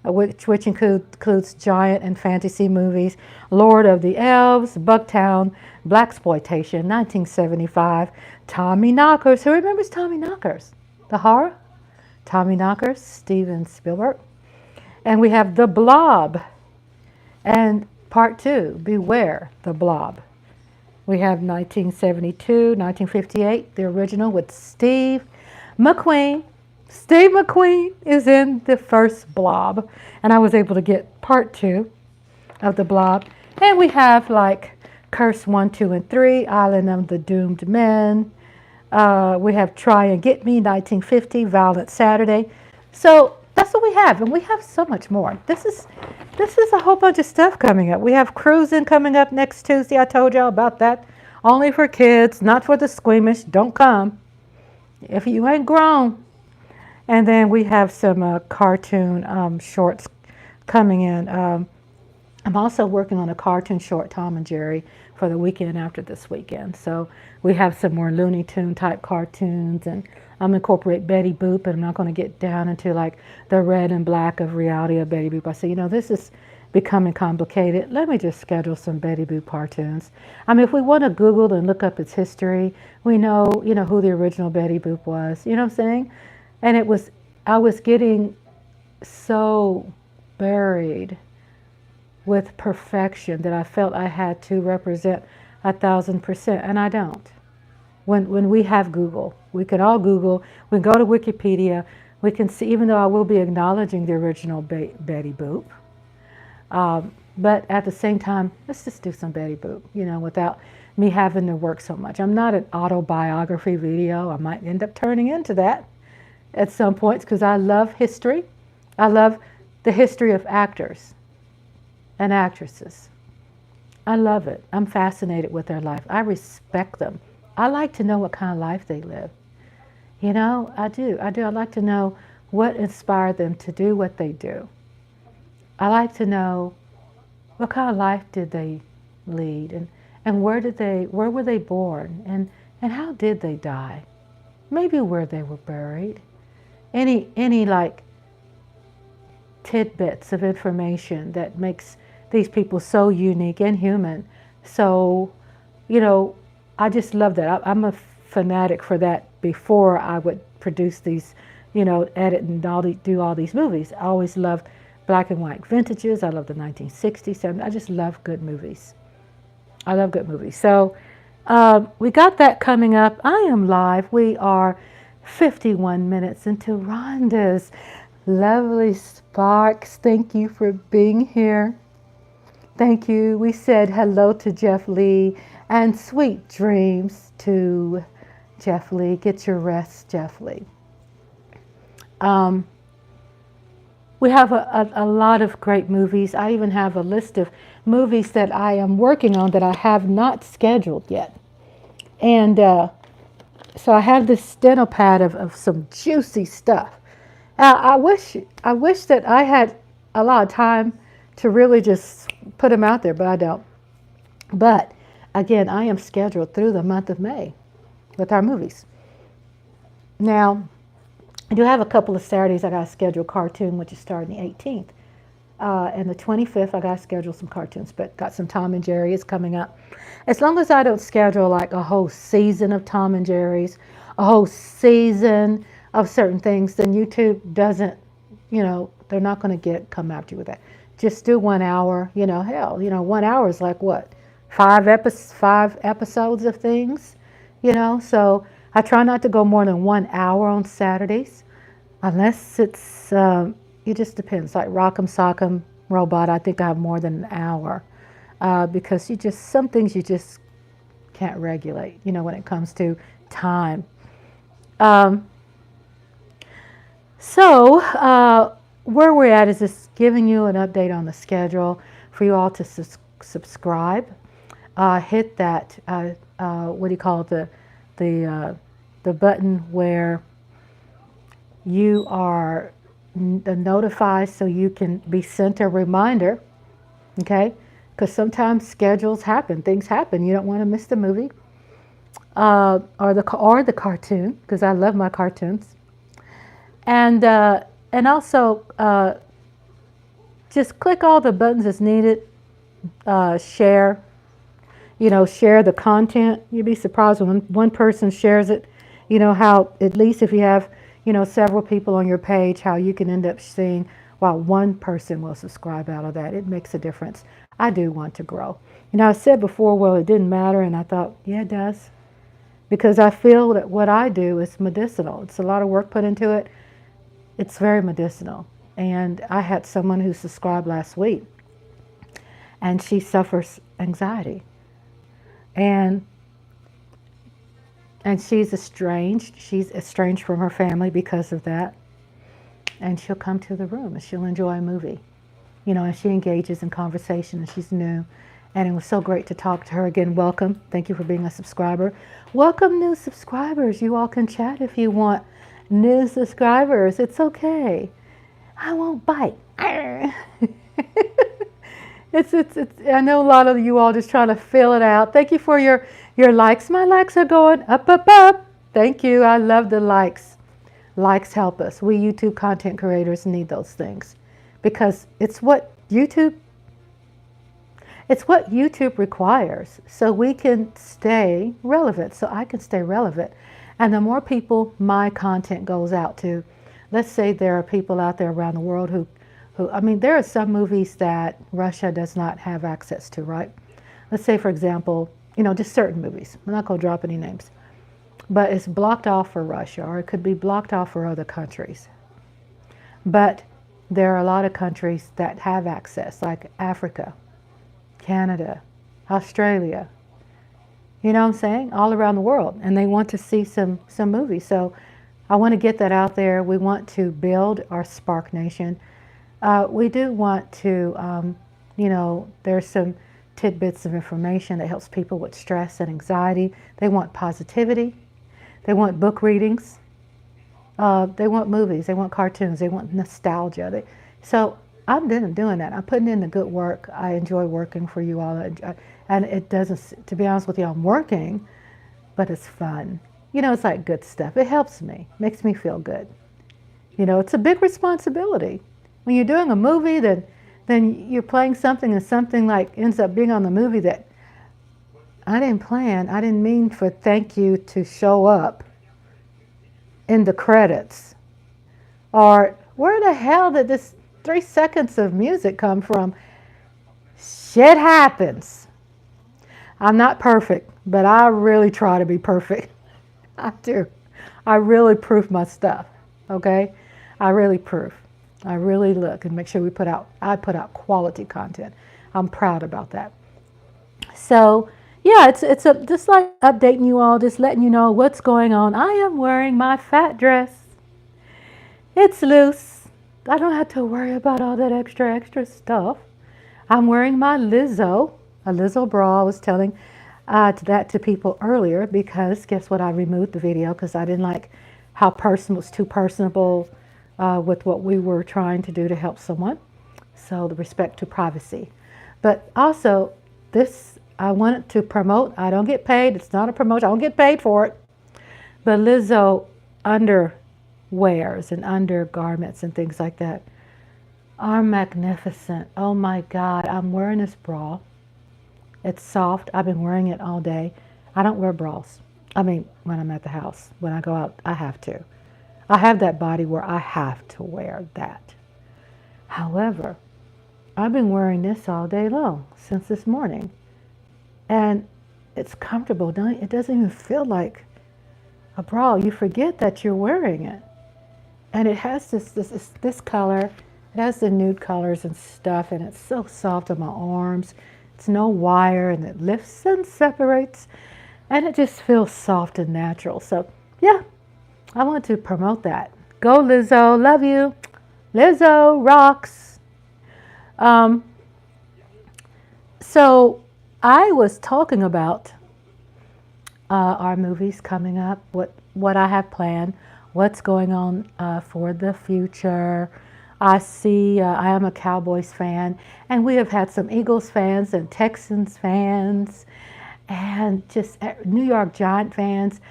which includes giant and fantasy movies. Lord of the Elves, Bucktown, Blaxploitation, 1975. Tommy Knockers. Who remembers Tommy Knockers? The horror? Tommy Knockers, Steven Spielberg. And we have The Blob. And part 2, Beware the Blob. We have 1972, 1958, the original with Steve McQueen. Steve McQueen is in the first Blob. And I was able to get part 2 of The Blob. And we have like Curse 1, 2, and 3, Island of the Doomed Men. We have Try and Get Me, 1950, Violent Saturday. So that's what we have, and we have so much more. This is a whole bunch of stuff coming up. We have Cruising coming up next Tuesday. I told y'all about that. Only for kids, not for the squeamish. Don't come if you ain't grown. And then we have some cartoon shorts coming in. I'm also working on a cartoon short, Tom and Jerry, for the weekend after this weekend. So we have some more Looney Tune type cartoons, and I'm incorporate Betty Boop, and I'm not going to get down into like the red and black of reality of Betty Boop. I say, this is becoming complicated. Let me just schedule some Betty Boop cartoons. I mean, if we want to Google and look up its history, we know, who the original Betty Boop was. You know what I'm saying? And I was getting so buried with perfection that I felt I had to represent 1,000%, and I don't. When we have Google, we can all Google, we can go to Wikipedia, we can see, even though I will be acknowledging the original Betty Boop, but at the same time, let's just do some Betty Boop, without me having to work so much. I'm not an autobiography video. I might end up turning into that at some points because I love history. I love the history of actors and actresses. I love it. I'm fascinated with their life. I respect them. I like to know what kind of life they live. I do. I like to know what inspired them to do what they do. I like to know what kind of life did they lead, and where were they born, and how did they die? Maybe where they were buried. Any like tidbits of information that makes these people so unique and human. So, I just love that. I'm a fanatic for that before I would produce these, edit and do all these movies. I always loved black and white vintages. I love the 1960s, 70s. I just love good movies. I love good movies. So we got that coming up. I am live. We are 51 minutes into Rhonda's lovely sparks. Thank you for being here. Thank you. We said hello to Jeff Lee and sweet dreams to Jeff Lee. Get your rest, Jeff Lee. We have a lot of great movies. I even have a list of movies that I am working on that I have not scheduled yet. And so I have this steno pad of some juicy stuff. I wish that I had a lot of time to really just put them out there, but I don't. But again, I am scheduled through the month of May with our movies. Now, I do have a couple of Saturdays I got to schedule cartoon, which is starting the 18th. And the 25th, I got to schedule some cartoons, but got some Tom and Jerry is coming up. As long as I don't schedule like a whole season of Tom and Jerry's, a whole season of certain things, then YouTube doesn't, they're not going to come after you with that. Just do 1 hour, hell, 1 hour is like what? 5 episodes of things, so I try not to go more than 1 hour on Saturdays, unless it's, it just depends, like Rock'em Sock'em Robot, I think I have more than an hour, because some things you just can't regulate, when it comes to time. So where we're at is just giving you an update on the schedule for you all to subscribe. Hit that, what do you call it, the button where you are notified so you can be sent a reminder, okay? Because sometimes schedules happen, things happen. You don't want to miss the movie or the cartoon, because I love my cartoons. And also just click all the buttons as needed. Share, share the content. You'd be surprised when one person shares it, how, at least if you have, several people on your page, how you can end up seeing, while one person will subscribe out of that. It makes a difference. I do want to grow. I said before, well, it didn't matter, and I thought, yeah, it does. Because I feel that what I do is medicinal. It's a lot of work put into it. It's very medicinal. And I had someone who subscribed last week, and she suffers anxiety. And she's estranged. She's estranged from her family because of that. And she'll come to the room and she'll enjoy a movie. And she engages in conversation, and she's new. And it was so great to talk to her again. Welcome. Thank you for being a subscriber. Welcome, new subscribers. You all can chat if you want. New subscribers, it's okay. I won't bite. It's I know a lot of you all just trying to fill it out. Thank you for your likes. My likes are going up, up, up. Thank you. I love the likes. Likes help us. We YouTube content creators need those things because it's what YouTube requires so we can stay relevant, so I can stay relevant. And the more people my content goes out to, let's say there are people out there around the world who I mean, there are some movies that Russia does not have access to, right? Let's say, for example, just certain movies. I'm not going to drop any names, but it's blocked off for Russia, or it could be blocked off for other countries. But there are a lot of countries that have access, like Africa, Canada, Australia, you know what I'm saying? All around the world. And they want to see some movies. So I want to get that out there. We want to build our Spark Nation. We do want to, there's some tidbits of information that helps people with stress and anxiety. They want positivity. They want book readings. They want movies. They want cartoons. They want nostalgia. So I'm doing that. I'm putting in the good work. I enjoy working for you all. And it doesn't, to be honest with you, I'm working, but it's fun. It's like good stuff. It helps me, makes me feel good. It's a big responsibility. When you're doing a movie, then you're playing something and something like ends up being on the movie that I didn't plan. I didn't mean for thank you to show up in the credits. Or where the hell did this 3 seconds of music come from? Shit happens. I'm not perfect, but I really try to be perfect. I do. I really proof my stuff, okay? I really proof. I really look and make sure I put out quality content. I'm proud about that. So, yeah, it's just like updating you all, just letting you know what's going on. I am wearing my fat dress. It's loose. I don't have to worry about all that extra stuff. I'm wearing my a Lizzo bra. I was telling that to people earlier because guess what? I removed the video because I didn't like how personal, it was too personable with what we were trying to do to help someone. So the respect to privacy. But also this, I wanted to promote. I don't get paid. It's not a promotion. I don't get paid for it. But Lizzo underwears and undergarments and things like that are magnificent. Oh my God, I'm wearing this bra. It's soft. I've been wearing it all day. I don't wear bras. I mean, when I'm at the house. When I go out, I have to. I have that body where I have to wear that. However, I've been wearing this all day long since this morning. And it's comfortable. It doesn't even feel like a bra. You forget that you're wearing it. And it has this color. It has the nude colors and stuff, and it's so soft on my arms. It's no wire, and it lifts and separates, and it just feels soft and natural. So, yeah, I want to promote that. Go Lizzo, love you. Lizzo rocks. So I was talking about our movies coming up, what I have planned, what's going on for the future. I see, I am a Cowboys fan, and we have had some Eagles fans and Texans fans and just New York Giant fans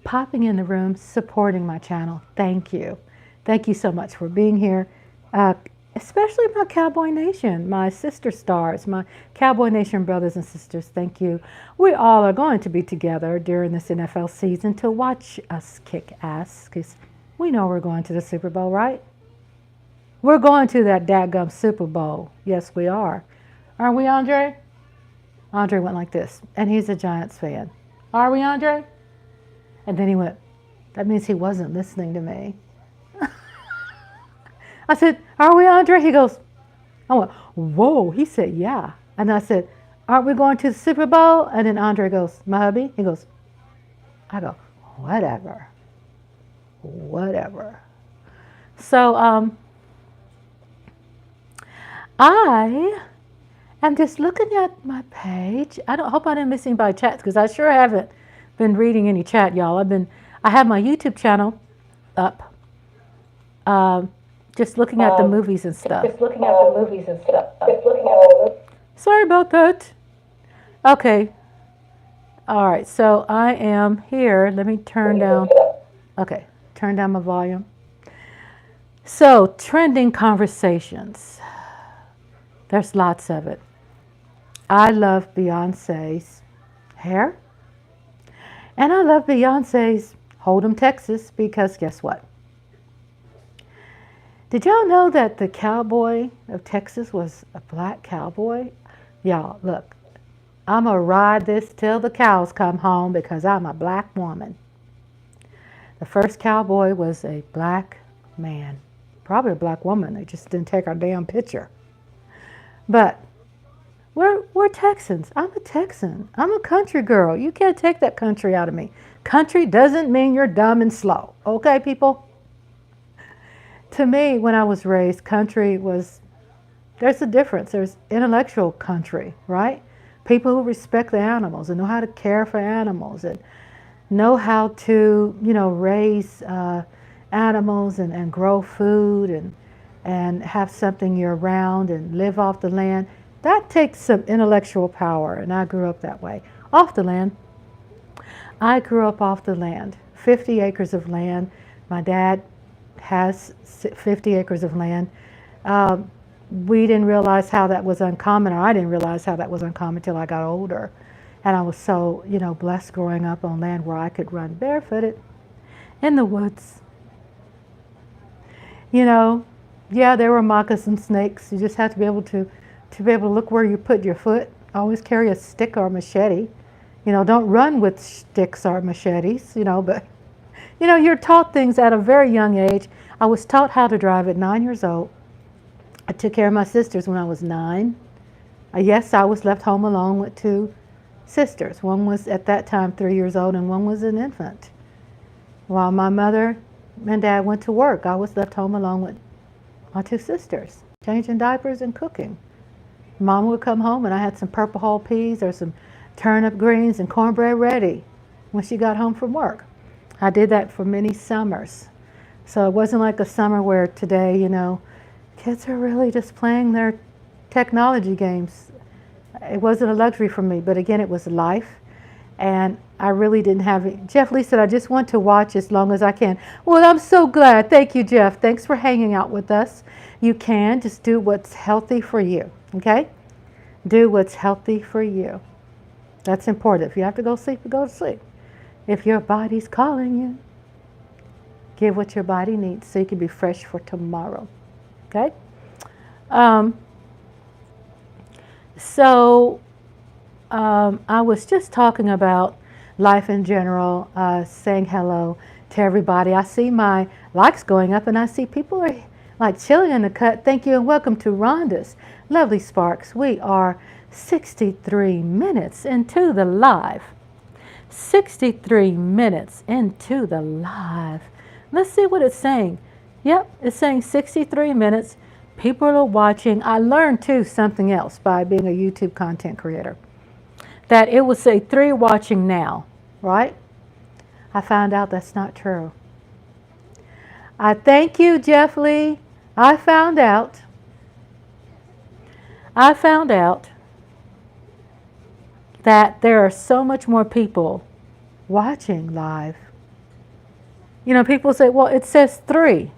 popping in the room, supporting my channel. Thank you. Thank you so much for being here, especially my Cowboy Nation, my sister stars, my Cowboy Nation brothers and sisters. Thank you. We all are going to be together during this NFL season to watch us kick ass because we know we're going to the Super Bowl, right? We're going to that dadgum Super Bowl. Yes, we are. Aren't we, Andre? Andre went like this, and he's a Giants fan. Are we, Andre? And then he went, that means he wasn't listening to me. I said, are we, Andre? He goes, I went, whoa. He said, yeah. And I said, aren't we going to the Super Bowl? And then Andre goes, my hubby? He goes, I go, whatever. Whatever. So, I am just looking at my page. I hope I didn't miss anybody chats because I sure haven't been reading any chat, y'all. I have my YouTube channel up. Just looking at the movies and stuff. Sorry about that. Okay. All right. So I am here. Let me turn down. Okay. Turn down my volume. So, trending conversations. There's lots of it. I love Beyonce's hair. And I love Beyonce's Hold'em, Texas, because guess what? Did y'all know that the cowboy of Texas was a black cowboy? Y'all, look, I'm going to ride this till the cows come home because I'm a black woman. The first cowboy was a black man. Probably a black woman. They just didn't take our damn picture. But we're Texans. I'm a Texan. I'm a country girl. You can't take that country out of me. Country doesn't mean you're dumb and slow. Okay, people? To me, when I was raised, country was, there's a difference. There's intellectual country, right? People who respect the animals and know how to care for animals and know how to, raise animals and grow food and have something year round and live off the land. That takes some intellectual power, and I grew up that way. Off the land. I grew up off the land. 50 acres of land. My dad has 50 acres of land. We didn't realize how that was uncommon, or I didn't realize how that was uncommon until I got older. And I was so, blessed growing up on land where I could run barefooted in the woods. Yeah, there were moccasin snakes. You just have to be able to look where you put your foot. Always carry a stick or a machete. Don't run with sticks or machetes, but, you're taught things at a very young age. I was taught how to drive at 9 years old. I took care of my sisters when I was 9. Yes, I was left home alone with 2 sisters. One was at that time 3 years old and one was an infant. While my mother and dad went to work, I was left home alone with my 2 sisters, changing diapers and cooking. Mom would come home and I had some purple hull peas or some turnip greens and cornbread ready when she got home from work. I did that for many summers. So it wasn't like a summer where today, kids are really just playing their technology games. It wasn't a luxury for me, but again, it was life. And I really didn't have it. Jeff Lee said, I just want to watch as long as I can. Well, I'm so glad. Thank you, Jeff. Thanks for hanging out with us. You can just do what's healthy for you, okay? Do what's healthy for you. That's important. If you have to go to sleep, go to sleep. If your body's calling you, give what your body needs so you can be fresh for tomorrow, okay? I was just talking about life in general, saying hello to everybody. I see my likes going up and I see people are like chilling in the cut. Thank you and welcome to Rhonda's Lovely Sparks. We are 63 minutes into the live. 63 minutes into the live. Let's see what it's saying. Yep, it's saying 63 minutes. People are watching. I learned too something else by being a YouTube content creator. That it would say 3 watching now, right? I found out that's not true. I thank you, Jeff Lee. I found out that there are so much more people watching live. People say, well, it says 3.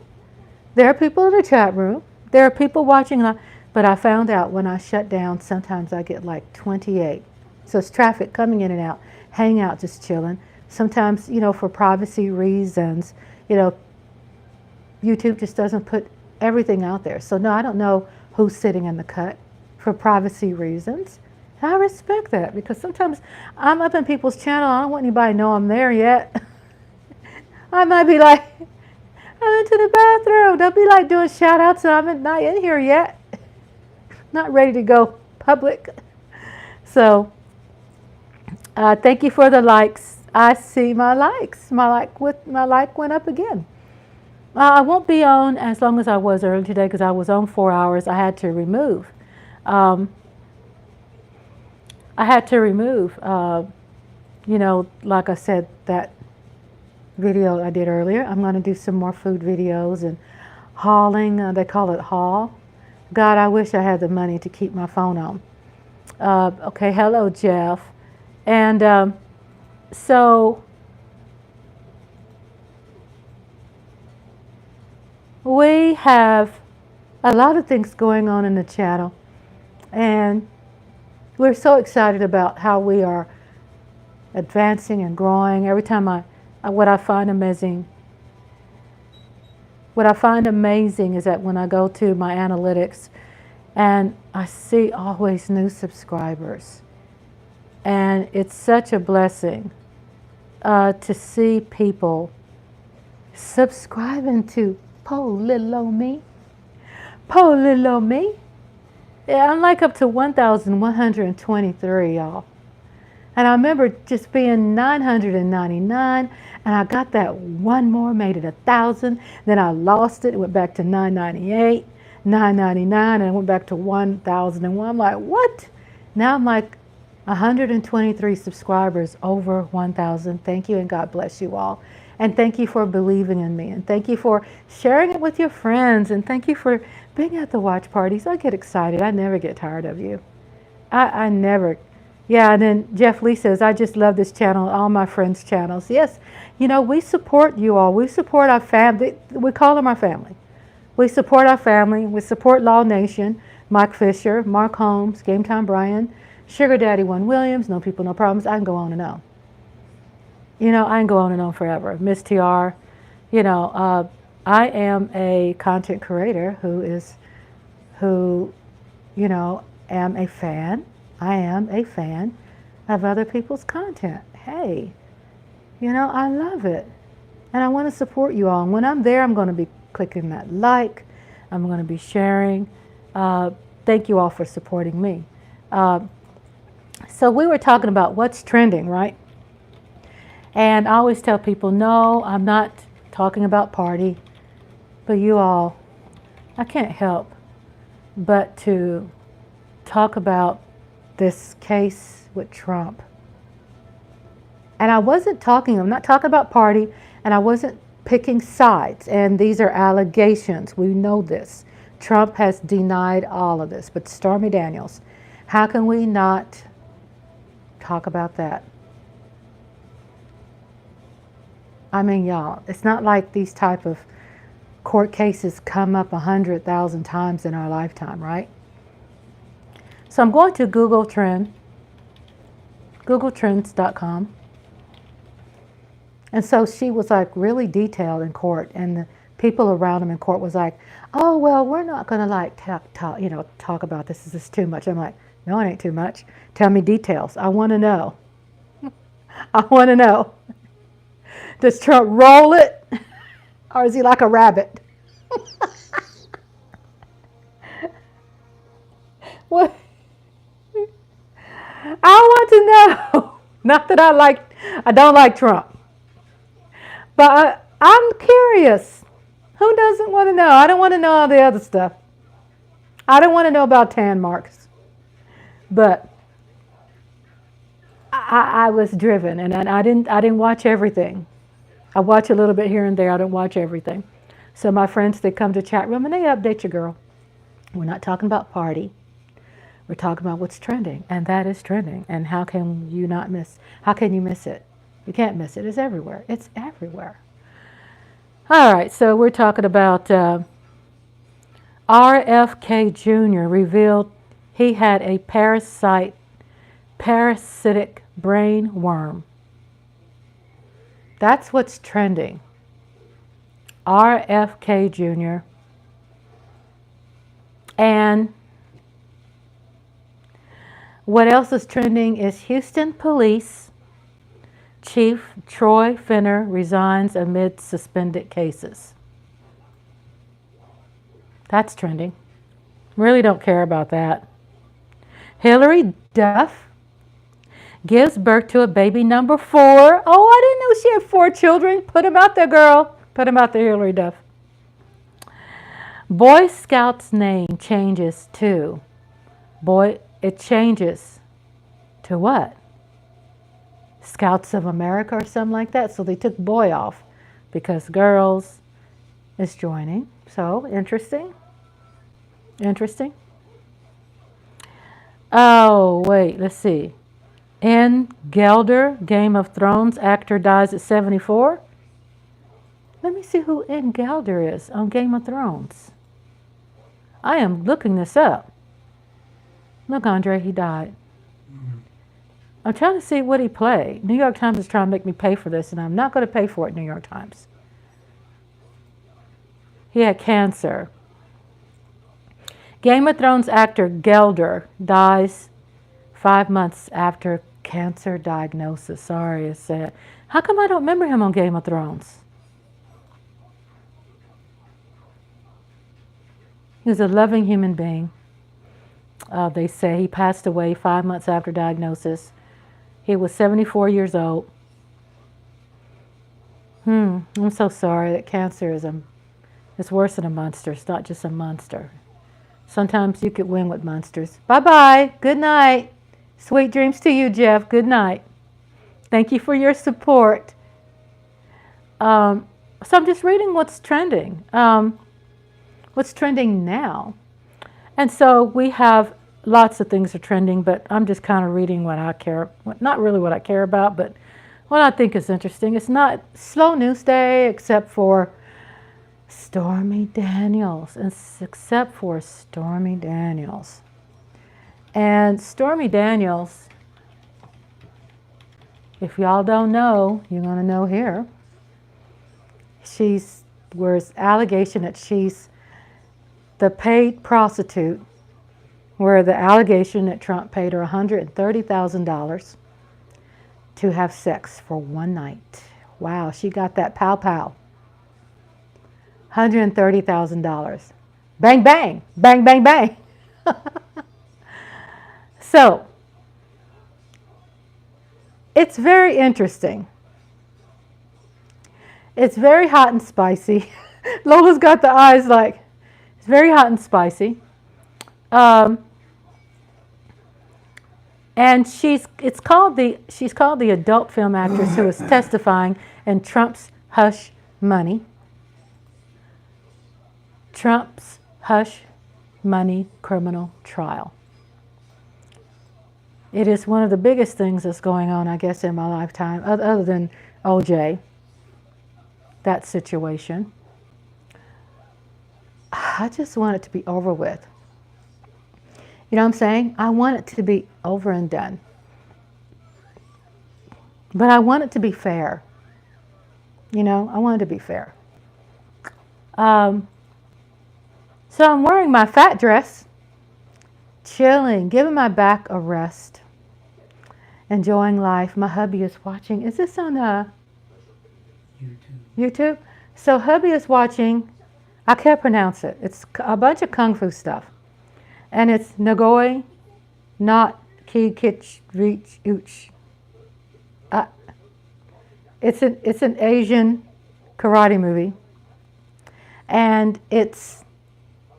There are people in the chat room. There are people watching live. But I found out when I shut down, sometimes I get like 28. So it's traffic coming in and out, hanging out, just chilling. Sometimes, for privacy reasons, YouTube just doesn't put everything out there. So no, I don't know who's sitting in the cut for privacy reasons. I respect that because sometimes I'm up in people's channel. I don't want anybody to know I'm there yet. I might be like, I'm into the bathroom. They'll be like doing shout outs and I'm not in here yet. Not ready to go public. So thank you for the likes. I see my likes. My like went up again. I won't be on as long as I was earlier today because I was on 4 hours. I had to remove. Like I said, that video I did earlier. I'm going to do some more food videos and hauling. They call it haul. God, I wish I had the money to keep my phone on. Okay, hello, Jeff. And so we have a lot of things going on in the channel, and we're so excited about how we are advancing and growing. Every time what I find amazing is that when I go to my analytics and I see always new subscribers, and it's such a blessing to see people subscribing to po little old me, po little old me. Yeah, I'm like up to 1,123, y'all. And I remember just being 999, and I got that one more, made it 1,000. Then I lost it. It went back to 998, 999, and it went back to 1,001. I'm like, what? Now I'm like 123 subscribers, over 1,000. Thank you, and God bless you all. And thank you for believing in me. And thank you for sharing it with your friends. And thank you for being at the watch parties. I get excited. I never get tired of you. I never. Yeah, and then Jeff Lee says, I just love this channel, all my friends' channels. Yes, you know, we support you all. We support our family. We call them our family. We support our family. We support Law Nation, Mike Fisher, Mark Holmes, Game Time Brian, Sugar Daddy One Williams, No People, No Problems. I can go on and on. You know, I can go on and on forever. Miss TR, you know, I am a content creator who, you know, am a fan. I am a fan of other people's content. Hey, you know, I love it. And I want to support you all. And when I'm there, I'm going to be clicking that like. I'm going to be sharing. Thank you all for supporting me. So we were talking about what's trending, right? And I always tell people, no, I'm not talking about party. But you all, I can't help but to talk about this case with Trump. And I'm not talking about party, and I wasn't picking sides. And these are allegations. We know this. Trump has denied all of this. But Stormy Daniels, how can we not talk about that? I mean, y'all, it's not like these type of court cases come up 100,000 times in our lifetime, right? So I'm going to Google Trend, googletrends.com. And so she was like really detailed in court, and the people around him in court was like, oh, well, we're not going to like talk about this. This is too much. I'm like, no, it ain't too much. Tell me details. I want to know. I want to know. Does Trump roll it, or is he like a rabbit? What? I want to know. Not that I don't like Trump, but I'm curious. Who doesn't want to know? I don't want to know all the other stuff. I don't want to know about tan marks, but I was driven, and I didn't watch everything. I watch a little bit here and there. I don't watch everything. So my friends, they come to chat room and they update your girl. We're not talking about party. We're talking about what's trending, and that is trending. And how can you miss it? You can't miss it. It's everywhere. It's everywhere. All right, so we're talking about RFK Jr. revealed he had a parasitic brain worm. That's what's trending. RFK Jr. And what else is trending is Houston Police Chief Troy Finner resigns amid suspended cases. That's trending. Really don't care about that. Hillary Duff gives birth to a baby number 4. Oh, I didn't know she had 4 children. Put them out there, girl. Put them out there, Hillary Duff. Boy Scout's name changes to it changes to what? Scouts of America or something like that. So they took boy off because girls is joining. So interesting. Interesting. Oh, wait, let's see. Ann Gelder, Game of Thrones actor, dies at 74. Let me see who Ann Gelder is on Game of Thrones. I am looking this up. Look, Andre, he died. I'm trying to see what he played. New York Times is trying to make me pay for this, and I'm not going to pay for it, New York Times. He had cancer. Game of Thrones actor Gelder dies 5 months after cancer diagnosis. Sorry, it's sad. How come I don't remember him on Game of Thrones? He was a loving human being. They say he passed away 5 months after diagnosis. He was 74 years old. I'm so sorry that cancer is it's worse than a monster. It's not just a monster. Sometimes you could win with monsters. Bye-bye. Good night. Sweet dreams to you, Jeff. Good night. Thank you for your support. So I'm just reading what's trending. What's trending now. And so we have lots of things are trending, but I'm just kind of reading what I care, not really what I care about, but what I think is interesting. It's not slow news day except for Stormy Daniels, and except for Stormy Daniels. And Stormy Daniels, if y'all don't know, you're going to know here. There's allegation that she's the paid prostitute, where the allegation that Trump paid her $130,000 to have sex for one night. Wow, she got that pow-pow. $130,000. Bang, bang, bang, bang, bang. So, it's very interesting. It's very hot and spicy. Lola's got the eyes like, it's very hot and spicy. And she's called the adult film actress who is testifying in Trump's hush money criminal trial. It is one of the biggest things that's going on, I guess, in my lifetime, other than OJ, that situation. I just want it to be over with. You know what I'm saying? I want it to be over and done. But I want it to be fair. You know, I want it to be fair. So I'm wearing my fat dress, chilling, giving my back a rest, enjoying life. My hubby is watching. Is this on YouTube? So hubby is watching. I can't pronounce it. It's a bunch of kung fu stuff. And it's Nagoi, not Ki Kich Reach Ooch. It's an Asian karate movie. And it's,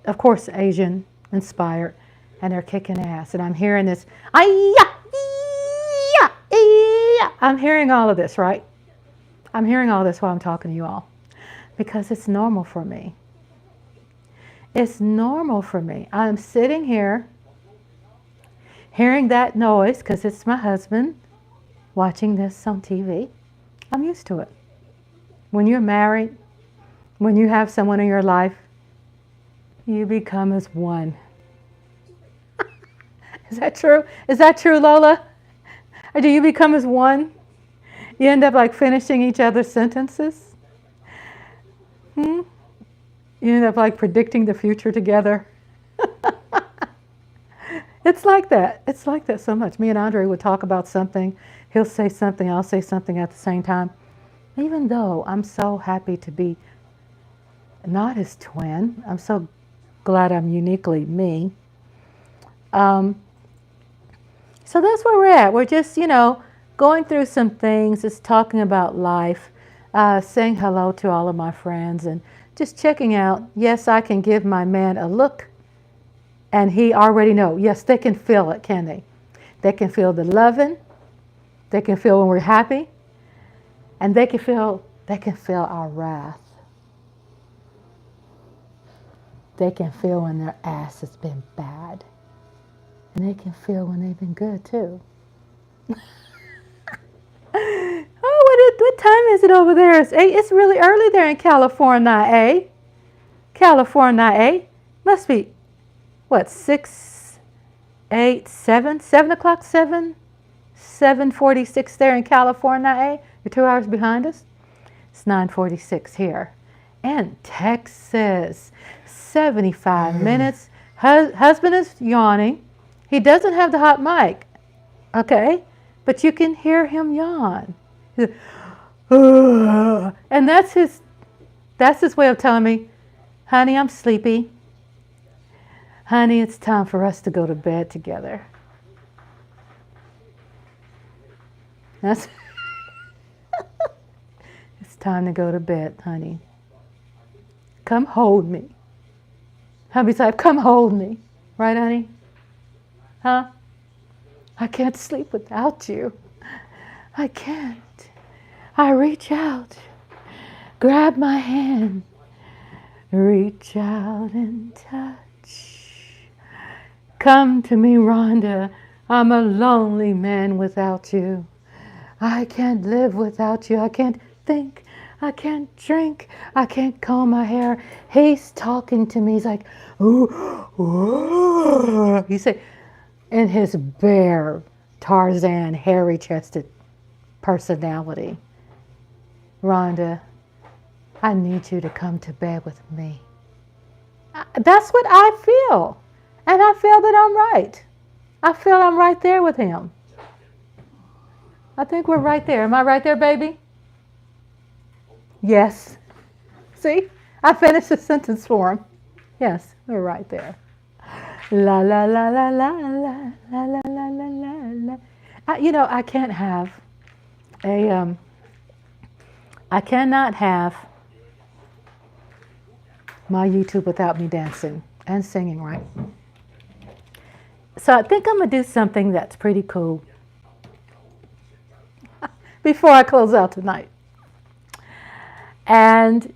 of course, Asian inspired. And they're kicking ass. And I'm hearing this, I'm hearing all of this, right? I'm hearing all this while I'm talking to you all. Because it's normal for me. It's normal for me. I'm sitting here hearing that noise because it's my husband watching this on TV. I'm used to it. When you're married, when you have someone in your life, you become as one. Is that true? Is that true, Lola? Or do you become as one? You end up like finishing each other's sentences? You end up like predicting the future together. It's like that. It's like that so much. Me and Andre would talk about something. He'll say something. I'll say something at the same time. Even though I'm so happy to be not his twin. I'm so glad I'm uniquely me. So that's where we're at. We're just, going through some things, just talking about life, saying hello to all of my friends, and just checking out. Yes, I can give my man a look, and he already know. Yes, they can feel it, can they? They can feel the loving. They can feel when we're happy, and they can feel our wrath. They can feel when their ass has been bad. And they can feel when they've been good too. Oh, what time is it over there? It's really early there in California, eh? California, eh? Must be, what, 6, 8, 7? 7 o'clock, 7:46 there in California, eh? You're 2 hours behind us? It's 9:46 here. And Texas, 75 minutes. Husband is yawning. He doesn't have the hot mic, okay? But you can hear him yawn. And that's his way of telling me, honey, I'm sleepy. Honey, it's time for us to go to bed together. That's It's time to go to bed, honey. Come hold me. Hubby's like, come hold me. Right, honey? Huh? I can't sleep without you. I can't. I reach out, grab my hand, reach out and touch. Come to me, Rhonda. I'm a lonely man without you. I can't live without you. I can't think. I can't drink. I can't comb my hair. He's talking to me. He's like, ooh, ooh. He said, in his bare Tarzan, hairy-chested personality, Rhonda, I need you to come to bed with me. That's what I feel. And I feel that I'm right. I feel I'm right there with him. I think we're right there. Am I right there, baby? Yes. See? I finished the sentence for him. Yes, we're right there. La la la la la la la la la la la. I can't have I cannot have my YouTube without me dancing and singing, right? So I think I'm going to do something that's pretty cool before I close out tonight. And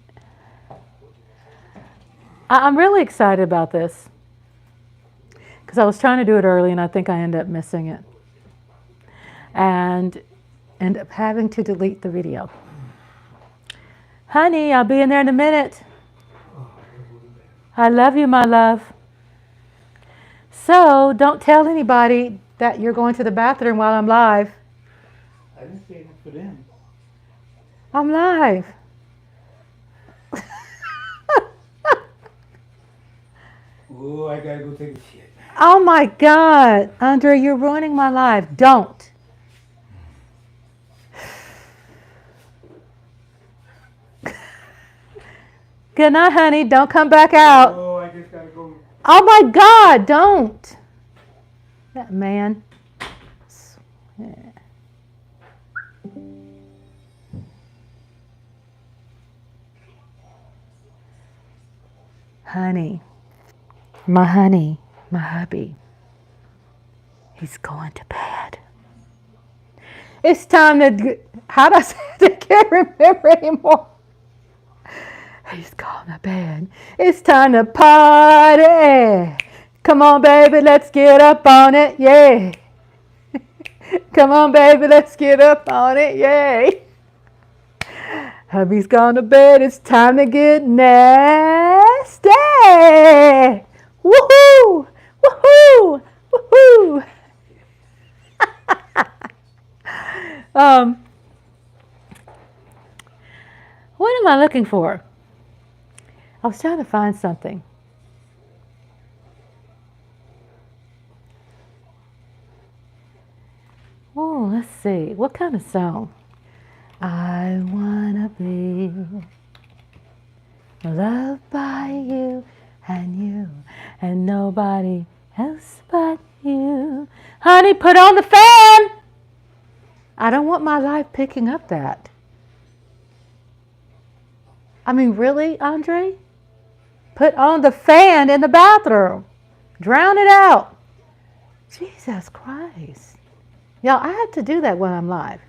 I'm really excited about this because I was trying to do it early and I think I ended up missing it. And end up having to delete the video. Honey, I'll be in there in a minute. I love you, my love. So don't tell anybody that you're going to the bathroom while I'm live. I didn't say that for them. I'm live. Oh, I gotta go take a shit. Oh my God, Andre, you're ruining my life. Don't. Good night, honey. Don't come back out. Oh, I just gotta go. Oh my God, don't. That man. Honey, my hubby, he's going to bed. It's time to, how do I say it? I can't remember anymore. He's going to bed. It's time to party. Come on, baby, let's get up on it, yay. Come on, baby, let's get up on it, yay. Hubby's gone to bed. It's time to get nasty. Woohoo! Woohoo! Woohoo! What am I looking for? I was trying to find something. Oh, let's see. What kind of song? I wanna be loved by you and nobody else but you. Honey, put on the fan. I don't want my life picking up that. I mean, really, Andre? Put on the fan in the bathroom. Drown it out. Jesus Christ. Y'all, I have to do that when I'm live.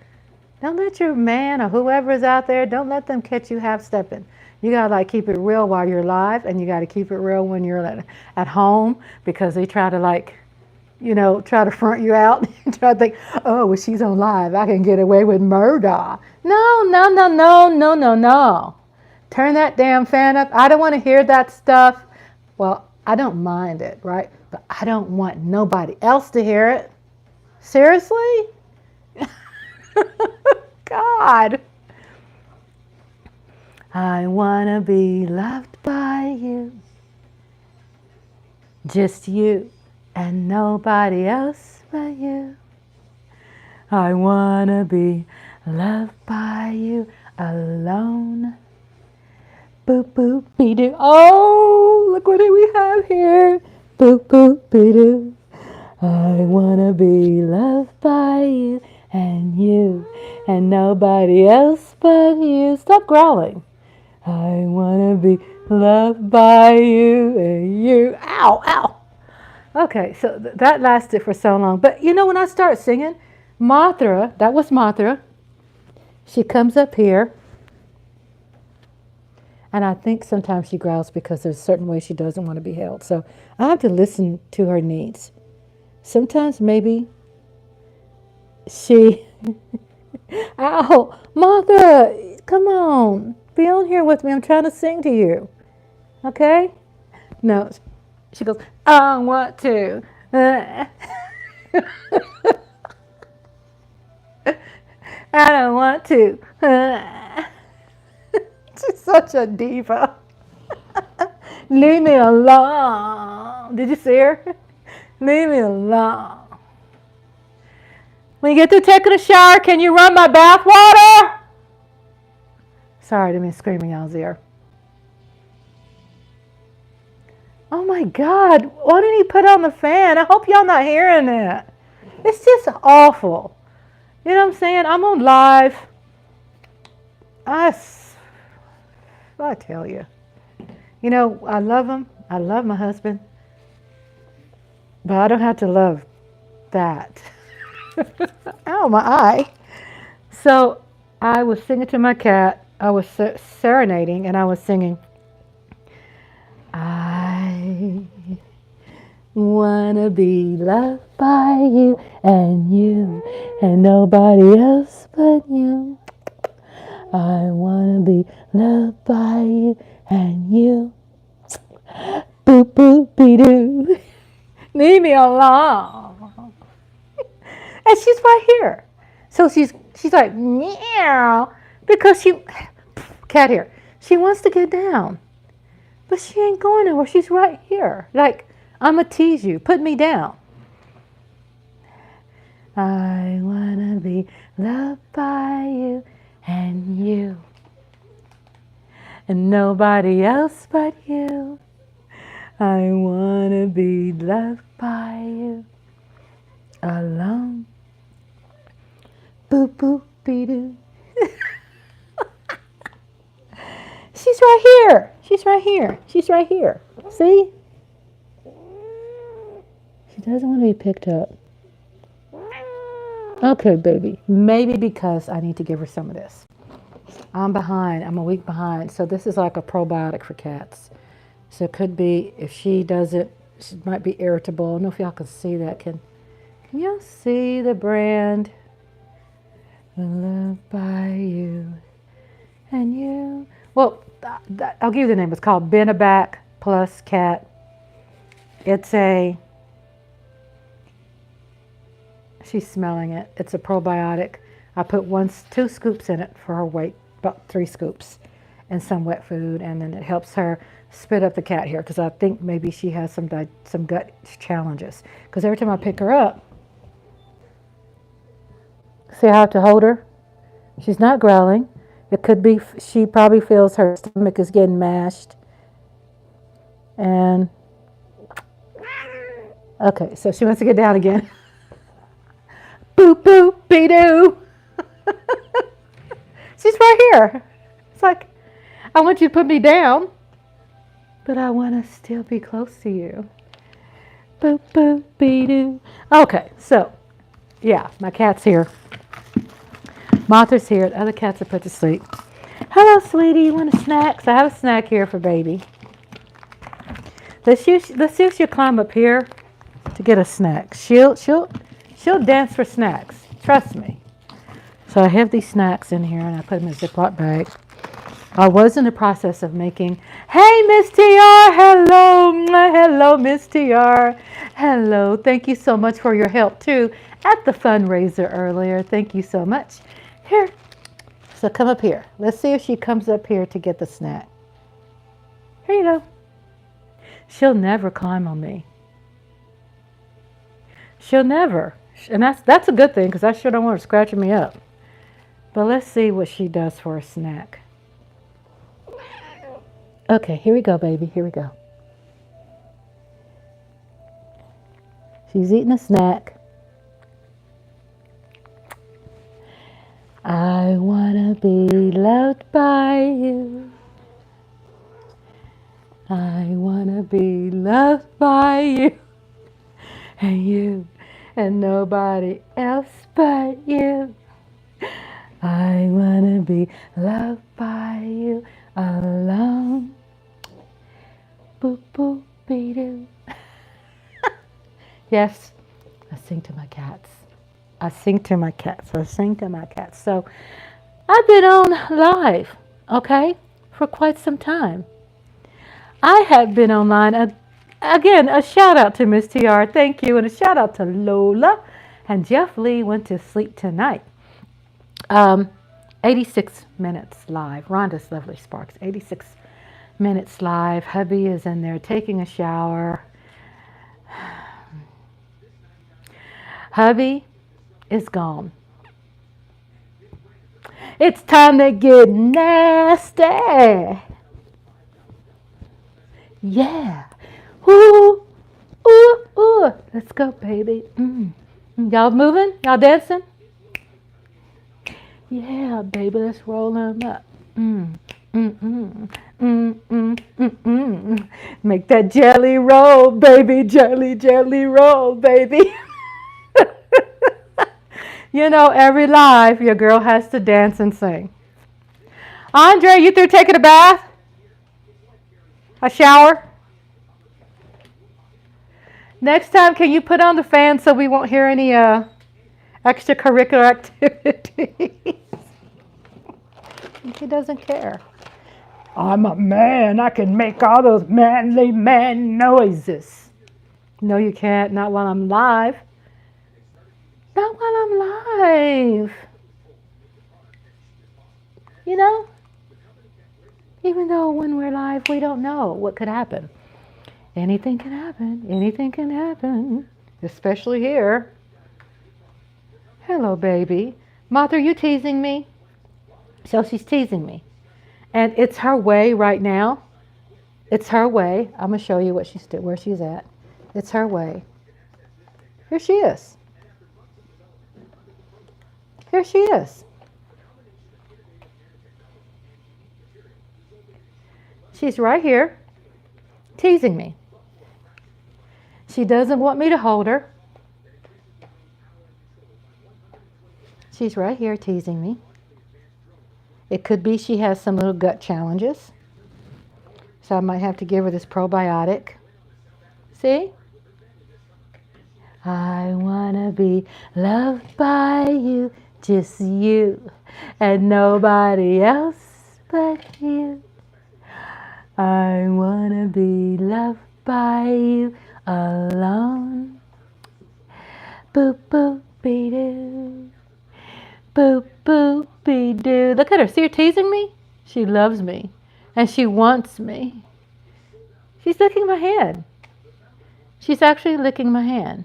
Don't let your man or whoever is out there, don't let them catch you half-stepping. You got to keep it real while you're live, and you got to keep it real when you're at home, because they try to try to front you out. Try to think, oh, well, she's on live. I can get away with murder. No, no, no, no, no, no, no. Turn that damn fan up. I don't want to hear that stuff. Well, I don't mind it, right? But I don't want nobody else to hear it. Seriously? God. I want to be loved by you. Just you and nobody else but you. I want to be loved by you alone. Boop, boop, be doo. Oh, look what we have here. Boop, boop, be doo. I want to be loved by you and nobody else but you. Stop growling. I want to be loved by you and you. Ow, ow. Okay, so that lasted for so long. But when I start singing, Mothra, that was Mothra. She comes up here. And I think sometimes she growls because there's certain ways she doesn't want to be held. So I have to listen to her needs. Sometimes maybe she... Ow! Martha, come on. Be on here with me. I'm trying to sing to you. Okay? No. She goes, I want to. I don't want to. She's such a diva. Leave me alone. Did you see her? Leave me alone. When you get through taking a shower, can you run my bath water? Sorry, I didn't mean to scream in y'all's ear. Oh my God, why didn't he put on the fan? I hope y'all not hearing that. It's just awful. You know what I'm saying? I'm on live. I tell you. I love him. I love my husband. But I don't have to love that. Ow, my eye. So I was singing to my cat. I was serenading and I was singing. I wanna be loved by you and nobody else but you. I wanna be loved by you and you. Boop boop be doo. Leave me alone. And she's right here. So she's like meow because cat here. She wants to get down. But she ain't going nowhere. She's right here. Like, I'ma tease you. Put me down. I wanna be loved by you and you. And nobody else but you. I wanna be loved by you alone. Boop boop be doo. She's right here. She's right here. She's right here. See? She doesn't want to be picked up. Okay, baby. Maybe because I need to give her some of this. I'm behind. I'm a week behind. So this is like a probiotic for cats. So it could be, if she does it, she might be irritable. I don't know if y'all can see that. Can y'all see the brand? Loved by you and you. Well, I'll give you the name. It's called Benebac Plus Cat. It's she's smelling it. It's a probiotic. I put 2 scoops in it for her weight, about 3 scoops, and some wet food, and then it helps her spit up the cat hair because I think maybe she has some gut challenges. Because every time I pick her up, see how I have to hold her? She's not growling. It could be she probably feels her stomach is getting mashed. And, okay, so she wants to get down again. Boop, boop, be-doo. She's right here. It's like, I want you to put me down, but I want to still be close to you. Boop, boop, be-doo. Okay, so, yeah, my cat's here. Martha's here. The other cats are put to sleep. Hello, sweetie. You want a snack? So I have a snack here for baby. Let's see if she'll climb up here to get a snack. She'll dance for snacks. Trust me. So I have these snacks in here, and I put them in a Ziploc bag. I was in the process of making, hey, Miss TR, hello, hello, Miss TR, hello. Thank you so much for your help, too, at the fundraiser earlier. Thank you so much. Here, so come up here. Let's see if she comes up here to get the snack. Here you go. She'll never climb on me. She'll never. And that's a good thing, because I sure don't want her scratching me up. But let's see what she does for a snack. Okay, here we go, baby. Here we go. She's eating a snack. I wanna be loved by you. I wanna be loved by you. And you. And nobody else but you. I wanna be loved by you alone. Boop, boop, be doo. Yes, I sing to my cats. I sing to my cats. I sing to my cats. So I've been on live, okay, for quite some time. I have been online. Again, a shout out to Miss TR. Thank you. And a shout out to Lola. And Jeff Lee went to sleep tonight. 86 minutes live. Rhonda's Lovely Sparks. 86 minutes live. Hubby is in there taking a shower. Hubby is gone. It's time to get nasty. Yeah. Ooh, ooh, ooh. Let's go, baby. Y'all moving? Y'all dancing? Yeah, baby, let's roll them up. Make that jelly roll, baby. Jelly, jelly roll, baby. You know, every live, your girl has to dance and sing. Andre, you through taking a bath? A shower? Next time, can you put on the fan so we won't hear any extracurricular activities? He doesn't care. I'm a man. I can make all those manly man noises. No, you can't. Not while I'm live. Not while I'm live. You know? Even though when we're live, we don't know what could happen. Anything can happen. Anything can happen. Especially here. Hello, baby. Mother, you teasing me? So she's teasing me. And it's her way right now. It's her way. I'm going to show you what where she's at. It's her way. Here she is. Here she is. She's right here, teasing me. She doesn't want me to hold her. She's right here teasing me. It could be she has some little gut challenges. So I might have to give her this probiotic. See? I want to be loved by you, just you, and nobody else but you. I want to be loved by you alone. Boop, boop, be doo. Boop, boop, be doo. Look at her. See her teasing me? She loves me. And she wants me. She's licking my hand. She's actually licking my hand.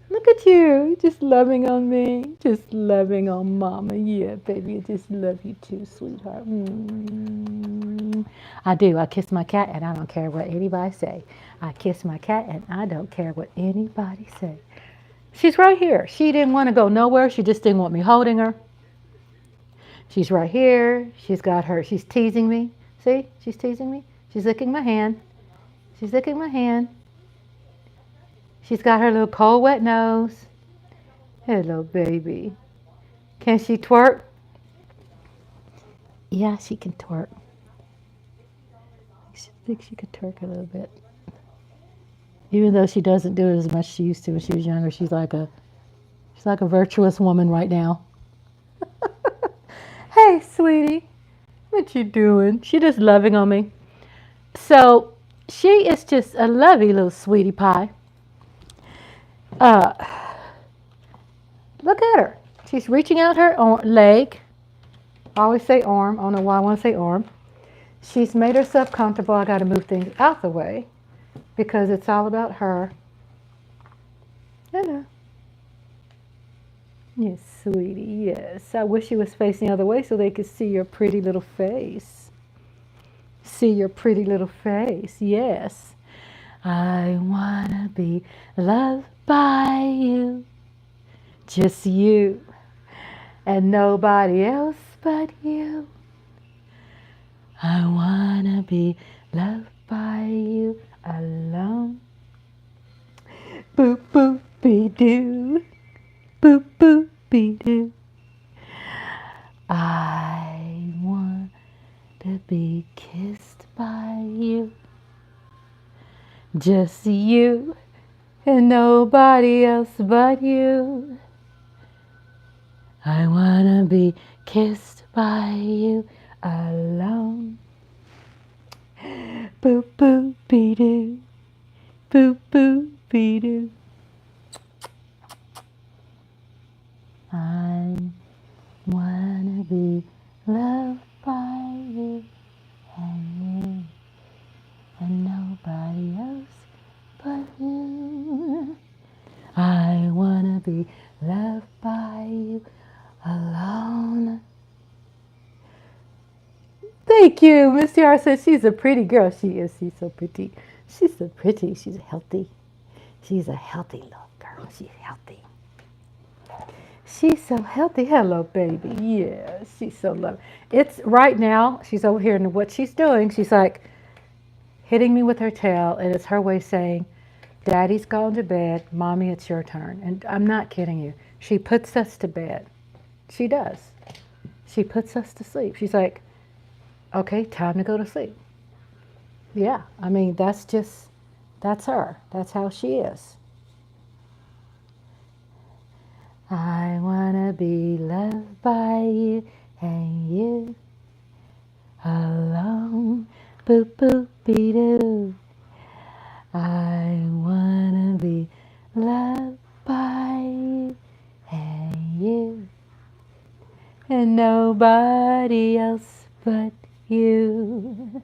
Look at you. Just loving on me. Just loving on mama. Yeah, baby. I just love you too, sweetheart. I do. I kiss my cat and I don't care what anybody say. I kiss my cat and I don't care what anybody say. She's right here. She didn't want to go nowhere. She just didn't want me holding her. She's right here. She's got her. She's teasing me. See? She's teasing me. She's licking my hand. She's licking my hand. She's got her little cold, wet nose. Hello, baby. Can she twerk? Yeah, she can twerk. I think she could twerk a little bit. Even though she doesn't do it as much as she used to when she was younger, she's like a virtuous woman right now. Hey, sweetie, what you doing? She just loving on me. So she is just a lovely little sweetie pie. Uh, Look at her. She's reaching out her leg. I always say arm. I don't know why I want to say arm. She's made herself comfortable. I got to move things out the way because it's all about her. Hello. Yes, sweetie. Yes. I wish you was facing the other way so they could see your pretty little face. See your pretty little face. Yes. I want to be loved by you. Just you. And nobody else but you. I want to be loved by you alone. Boop, boop, be doo. Boop, boop, be doo. I want to be kissed by you. Just you and nobody else but you. I want to be kissed by you alone. Boop, boop, be doo. Boop, boop, be doo. I wanna be loved by you and nobody else but you. I wanna be loved by you alone. Thank you. Miss Tiara says she's a pretty girl. She is. She's so pretty. She's so pretty. She's healthy. She's a healthy little girl. She's healthy. She's so healthy. Hello, baby. Yeah, she's so lovely. It's right now, she's over here, and what she's doing, she's like hitting me with her tail, and it's her way saying, Daddy's gone to bed. Mommy, it's your turn. And I'm not kidding you. She puts us to bed. She does. She puts us to sleep. She's like, okay, time to go to sleep. Yeah, I mean, that's her. That's how she is. I wanna be loved by you and you alone. Boop, boop, be doo. I wanna be loved by you and you and nobody else but you.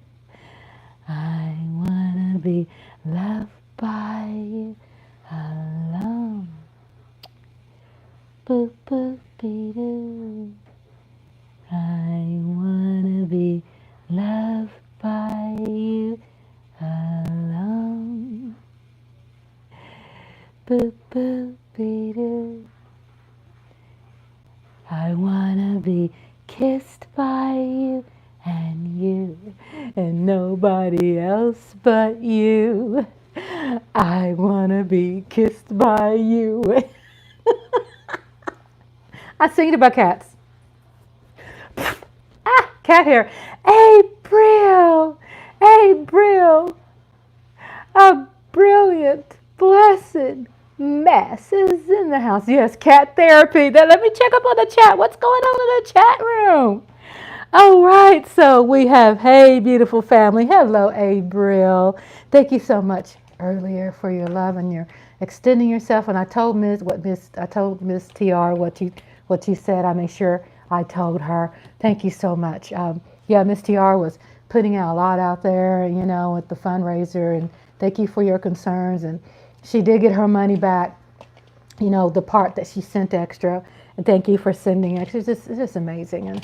I wanna be loved by you alone. Boop, boop, be doo. I wanna be loved by you alone. Boop, boop, be doo. I wanna be kissed by you and nobody else but you. I wanna be kissed by you. I sing it about cats. Cat hair. April. April. A brilliant, blessed mess is in the house. Yes, cat therapy. Then let me check up on the chat. What's going on in the chat room? All right, so we have, hey, beautiful family. Hello, April. Thank you so much earlier for your love and your extending yourself. And I told Miss TR what you said. I made sure I told her. Thank you so much. Yeah, Miss TR was putting out a lot out there, you know, with the fundraiser. And thank you for your concerns. And she did get her money back, you know, the part that she sent extra. And thank you for sending extra. It's just amazing.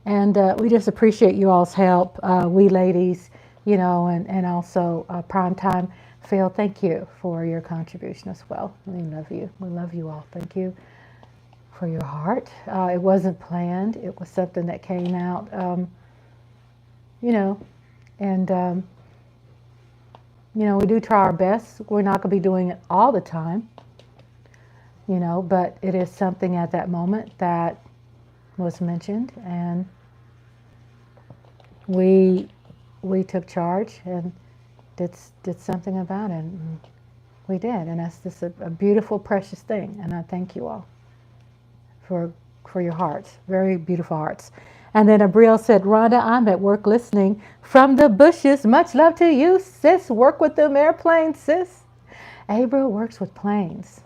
And we just appreciate you all's help, we ladies, you know, and also Primetime Phil, thank you for your contribution as well. We love you. We love you all. Thank you for your heart. It wasn't planned. It was something that came out, you know, and, you know, we do try our best. We're not going to be doing it all the time, you know, but it is something at that moment that was mentioned, and we took charge and did something about it. And We did, and that's just a beautiful, precious thing. And I thank you all for your hearts, very beautiful hearts. And then Abriel said, Rhonda, I'm at work listening from the bushes. Much love to you, sis. Work with them airplanes, sis. Abriel works with planes.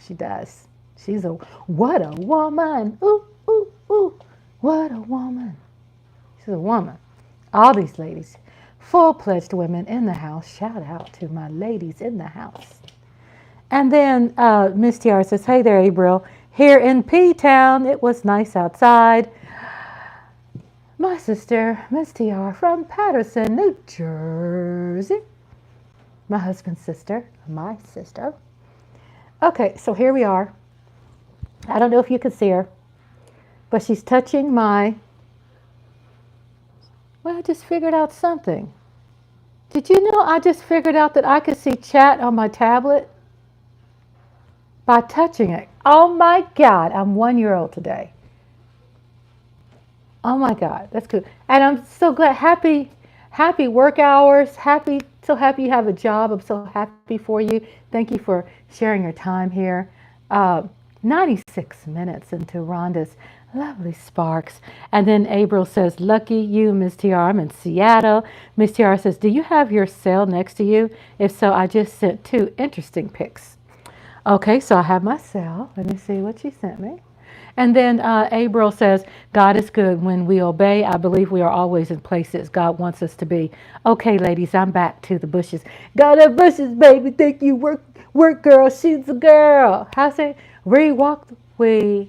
She does. She's what a woman. Ooh, ooh, ooh. What a woman. She's a woman. All these ladies, full-fledged women in the house. Shout out to my ladies in the house. And then Miss Tiara says, hey there, Abriel. Here in P-Town, it was nice outside. My sister, Miss Tiara from Patterson, New Jersey. My husband's sister, my sister. Okay, so here we are. I don't know if you can see her, but she's touching my, well, I just figured out something. Did you know I just figured out that I could see chat on my tablet by touching it? Oh my God, I'm 1 year old today. Oh my God, that's good. And I'm so glad, happy work hours, so happy you have a job. I'm so happy for you. Thank you for sharing your time here. 96 minutes into Rhonda's lovely sparks. And then Abriel says, lucky you, Miss Tiara. I'm in Seattle. Miss Tiara says, do you have your cell next to you? If so, I just sent 2 interesting pics. Okay, so I have my cell. Let me see what she sent me. And then Abriel says, God is good when we obey. I believe we are always in places God wants us to be. Okay, ladies, I'm back to the bushes. Got the bushes, baby. Thank you. Work, girl. She's a girl. How's it? We walk the way.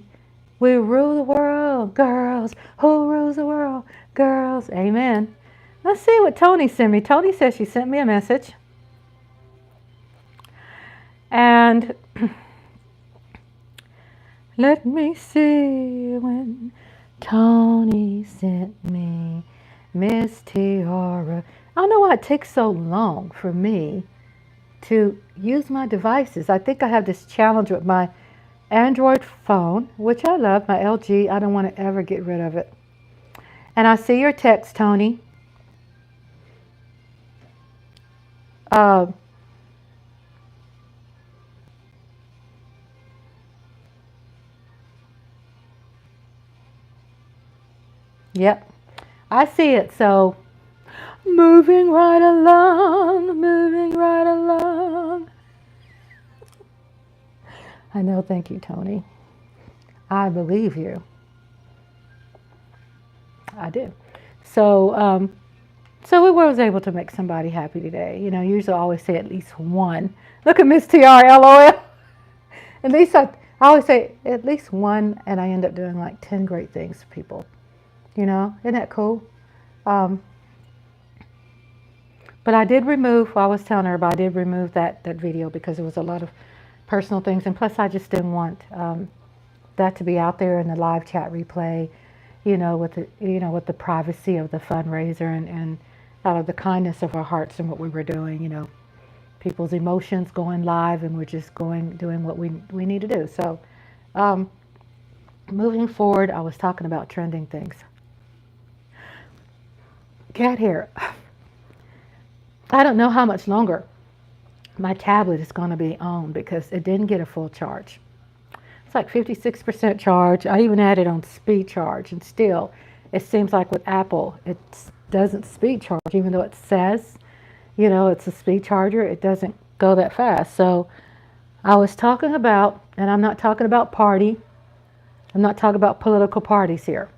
We rule the world. Girls. Who rules the world? Girls. Amen. Let's see what Tony sent me. Tony says she sent me a message. And let me see when Tony sent me Miss Tiara. I don't know why it takes so long for me to use my devices. I think I have this challenge with my Android phone, which I love, my LG. I don't want to ever get rid of it. And I see your text, Tony. Yep, I see it. So, moving right along, moving right along. I know, thank you, Tony. I believe you. I do. So, so we was able to make somebody happy today. You know, usually I always say at least one. Look at Miss TR, LOL. At least I always say at least one, and I end up doing like 10 great things for people. You know, isn't that cool? But I did remove, well, I was telling her, but I did remove that video because it was a lot of personal things. And plus I just didn't want that to be out there in the live chat replay, you know, with the privacy of the fundraiser and out of the kindness of our hearts and what we were doing, you know, people's emotions going live, and we're just doing what we need to do. So moving forward, I was talking about trending things. Cat hair. I don't know how much longer my tablet is going to be on because it didn't get a full charge. It's like 56% charge. I even had it on speed charge, and still it seems like with Apple it doesn't speed charge, even though it says, you know, it's a speed charger. It doesn't go that fast. So I was talking about, and I'm not talking about party, I'm not talking about political parties here.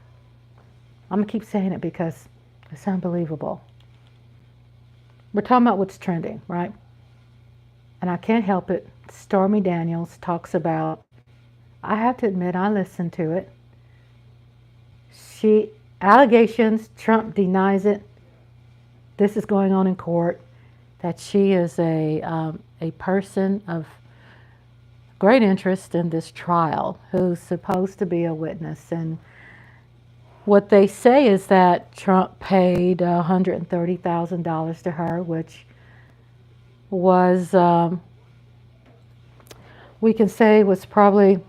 I'm going to keep saying it because it's unbelievable. We're talking about what's trending, right? And I can't help it. Stormy Daniels talks about, I have to admit, I listened to it. Allegations, Trump denies it. This is going on in court, that she is a person of great interest in this trial who's supposed to be a witness. And what they say is that Trump paid $130,000 to her, which was, we can say was probably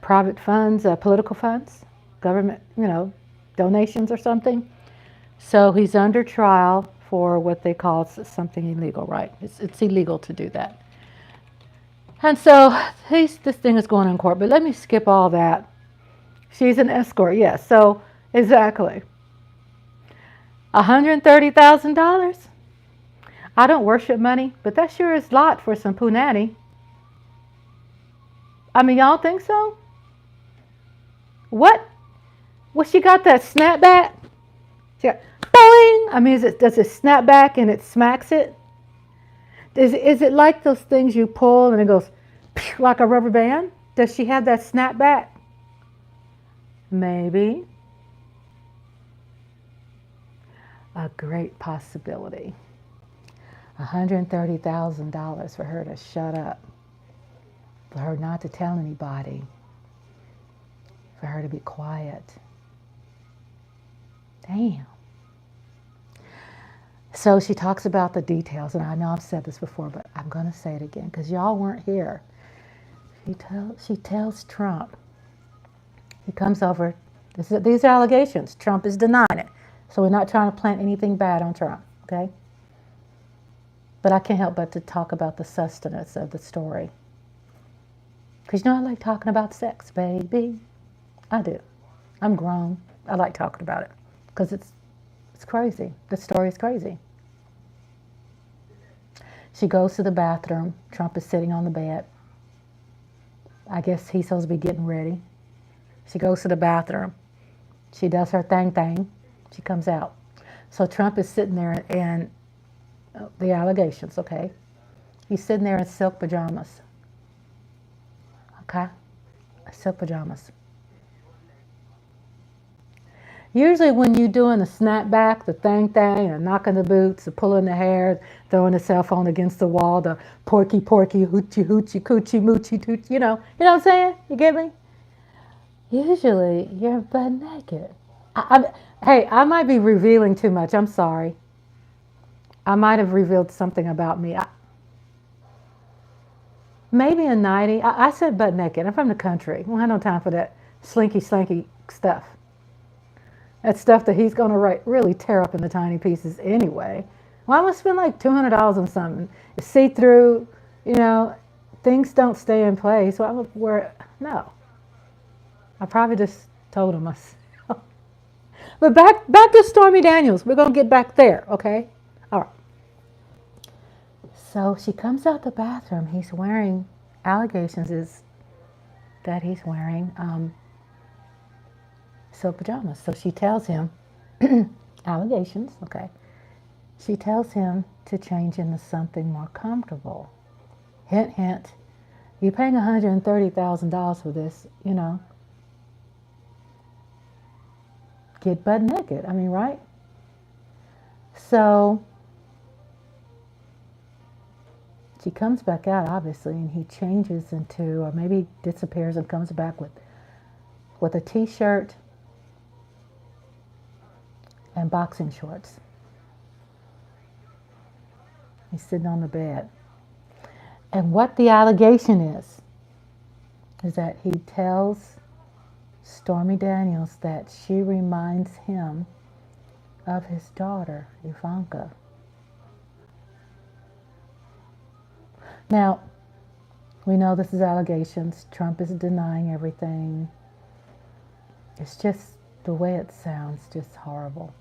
private funds, political funds, government, you know, donations or something. So he's under trial for what they call something illegal, right? It's illegal to do that. And so this thing is going on in court, but let me skip all that. She's an escort, yes. So exactly. $130,000? I don't worship money, but that sure is a lot for some punani. I mean, y'all think so? What? Well, she got that snapback? She got, boing! I mean, does it snap back and it smacks it? Is it like those things you pull and it goes like a rubber band? Does she have that snapback? Maybe. A great possibility. $130,000 for her to shut up, for her not to tell anybody, for her to be quiet. Damn. So she talks about the details, and I know I've said this before, but I'm going to say it again because y'all weren't here. She tells Trump. He comes over. These are allegations. Trump is denying it. So we're not trying to plant anything bad on Trump, okay? But I can't help but to talk about the sustenance of the story. Because I like talking about sex, baby. I do. I'm grown. I like talking about it. Because it's crazy. The story is crazy. She goes to the bathroom. Trump is sitting on the bed. I guess he's supposed to be getting ready. She goes to the bathroom. She does her thing. She comes out. So Trump is sitting there and the allegations, okay? He's sitting there in silk pajamas. Okay? Silk pajamas. Usually when you're doing the snapback, the thing, and knocking the boots, the pulling the hair, throwing the cell phone against the wall, the porky, hoochie, coochie, moochie, toochie, you know what I'm saying? You get me? Usually you're butt naked. Hey, I might be revealing too much. I'm sorry. I might have revealed something about me. Maybe a 90. I said butt naked. I'm from the country. We don't have no time for that slinky stuff. That stuff that he's going to really tear up into tiny pieces anyway. Well, I'm going to spend like $200 on something. It's see-through, things don't stay in place. So I would wear, no. I probably just told him myself. But back to Stormy Daniels. We're going to get back there, okay? All right. So she comes out the bathroom. He's wearing, allegations is that he's wearing silk pajamas. So she tells him, allegations, okay. She tells him to change into something more comfortable. Hint, hint. You're paying $130,000 for this, Get butt naked. I mean, right? So she comes back out, obviously, and he changes into, or maybe disappears and comes back with a t-shirt and boxing shorts. He's sitting on the bed. And what the allegation is that he tells Stormy Daniels that she reminds him of his daughter, Ivanka. Now, we know this is allegations. Trump is denying everything. It's just the way it sounds, just horrible.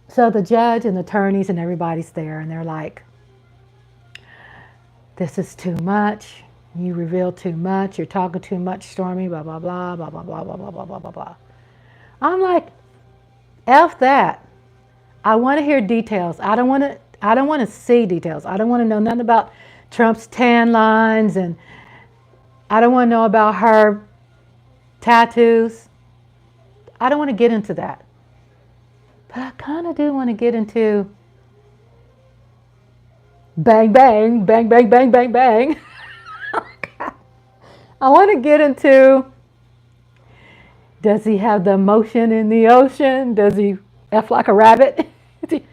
So the judge and the attorneys and everybody's there, and they're like, this is too much. You reveal too much. You're talking too much, Stormy, blah, blah, blah, blah, blah, blah, blah, blah, blah, blah, blah, blah. I'm like, F that. I want to hear details. I don't want to see details. I don't want to know nothing about Trump's tan lines, and I don't want to know about her tattoos. I don't want to get into that. But I kind of do want to get into bang, bang, bang, bang, bang, bang, bang. I want to get into, does he have the emotion in the ocean? Does he F like a rabbit?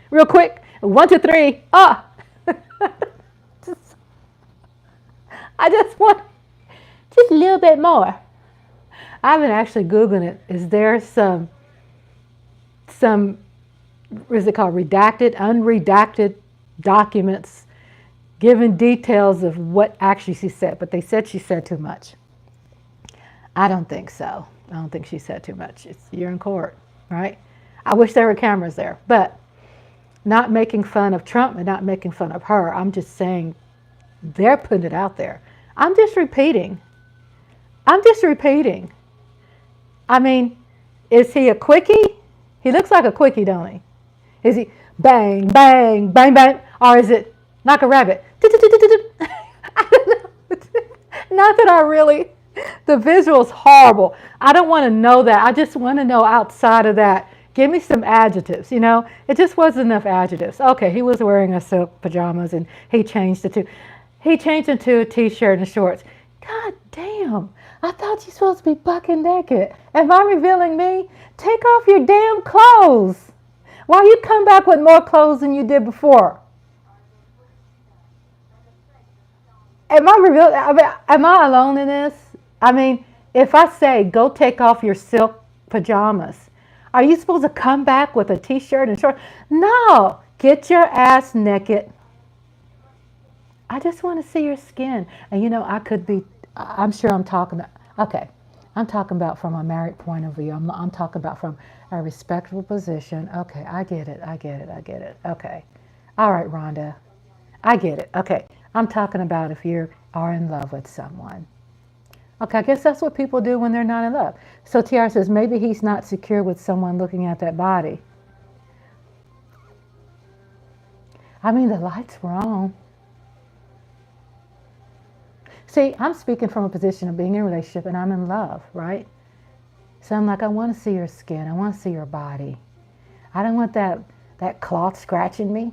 Real quick, 1, 2, 3, I just want just a little bit more. I've been actually Googling it. Is there some what is it called, unredacted documents giving details of what actually she said, but they said she said too much. I don't think so. I don't think she said too much. You're in court, right? I wish there were cameras there, but not making fun of Trump and not making fun of her. I'm just saying they're putting it out there. I'm just repeating. I mean, is he a quickie? He looks like a quickie, don't he? Is he bang, bang, bang, bang? Or is it like a rabbit? I don't know. Not that I really, the visual's horrible. I don't want to know that. I just want to know outside of that. Give me some adjectives, you know. It just wasn't enough adjectives. Okay, he was wearing a silk pajamas and he changed into a t-shirt and shorts. God damn. I thought you're supposed to be bucking naked. Am I revealing me? Take off your damn clothes. Why you come back with more clothes than you did before? Am I revealing? Am I alone in this? I mean, if I say go take off your silk pajamas, are you supposed to come back with a t-shirt and shorts? No. Get your ass naked. I just want to see your skin. And you know, I'm sure I'm talking about, okay, I'm talking about from a married point of view. I'm talking about from a respectable position. Okay, I get it. Okay. All right, Rhonda. I get it. Okay. I'm talking about if you are in love with someone. Okay, I guess that's what people do when they're not in love. So Tiara says maybe he's not secure with someone looking at that body. I mean, the light's wrong. See, I'm speaking from a position of being in a relationship and I'm in love, right? So I'm like, I want to see your skin. I want to see your body. I don't want that cloth scratching me,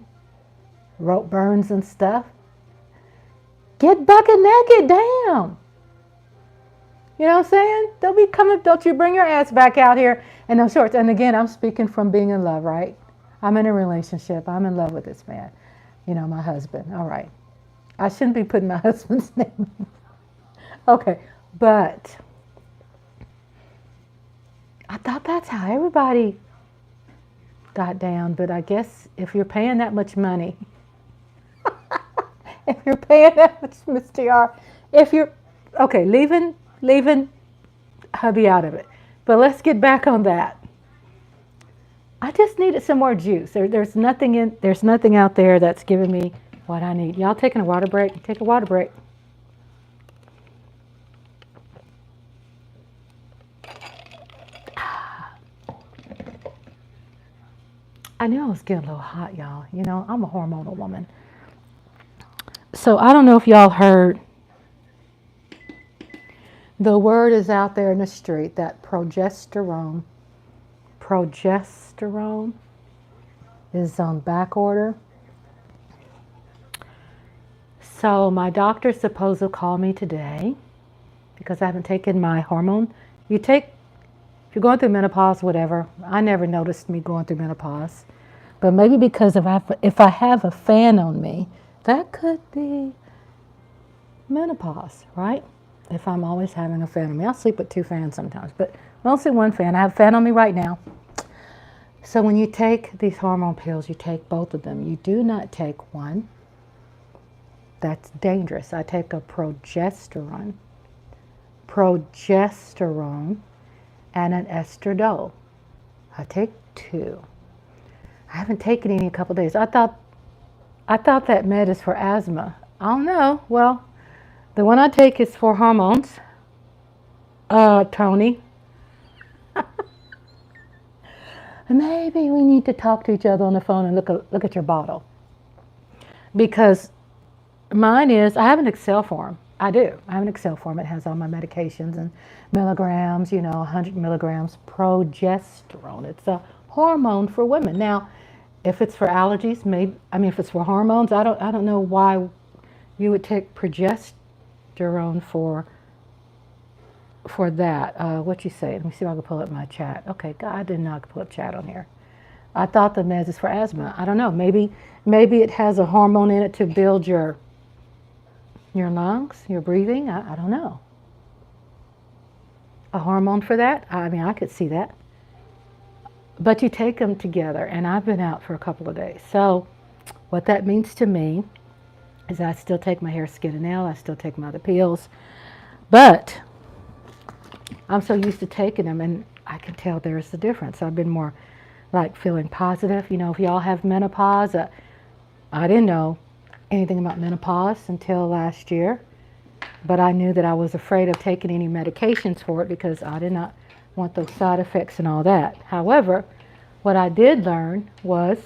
rope burns and stuff. Get bucket naked, damn. You know what I'm saying? Don't you bring your ass back out here in those shorts. And again, I'm speaking from being in love, right? I'm in a relationship. I'm in love with this man. You know, my husband. All right. I shouldn't be putting my husband's name. Okay, but I thought that's how everybody got down. But I guess if you're paying that much money, if you're paying that much, Mr. R, okay, leaving hubby out of it. But let's get back on that. I just needed some more juice. There's nothing out there that's giving me what I need. Y'all taking a water break? Take a water break. I knew I was getting a little hot, y'all. You know, I'm a hormonal woman. So I don't know if y'all heard. The word is out there in the street that progesterone is on back order. So my doctor's supposed to call me today because I haven't taken my hormone. If you're going through menopause, whatever. I never noticed me going through menopause. But maybe because if I have a fan on me, that could be menopause, right? If I'm always having a fan on me. I'll sleep with 2 fans sometimes, but mostly 1 fan. I have a fan on me right now. So when you take these hormone pills, you take both of them. You do not take one. That's dangerous. I take a progesterone, and an estradiol. I take 2. I haven't taken any in a couple of days. I thought that med is for asthma. I don't know. Well, the one I take is for hormones. Tony. Maybe we need to talk to each other on the phone and look at your bottle. Because mine is, I have an Excel form. I do. I have an Excel form. It has all my medications and milligrams, 100 milligrams progesterone. It's a hormone for women. Now, if it's for allergies, if it's for hormones, I don't know why you would take progesterone for that. What you say? Let me see if I can pull up my chat. Okay, God, I did not pull up chat on here. I thought the meds is for asthma. I don't know. Maybe it has a hormone in it to build your lungs, your breathing. I don't know. A hormone for that? I mean, I could see that. But you take them together, and I've been out for a couple of days. So what that means to me is I still take my hair, skin, and nail. I still take my other pills. But I'm so used to taking them, and I can tell there's a difference. I've been more like feeling positive. You know, if y'all have menopause, I didn't know anything about menopause until last year. But I knew that I was afraid of taking any medications for it because I did not want those side effects and all that. However, what I did learn was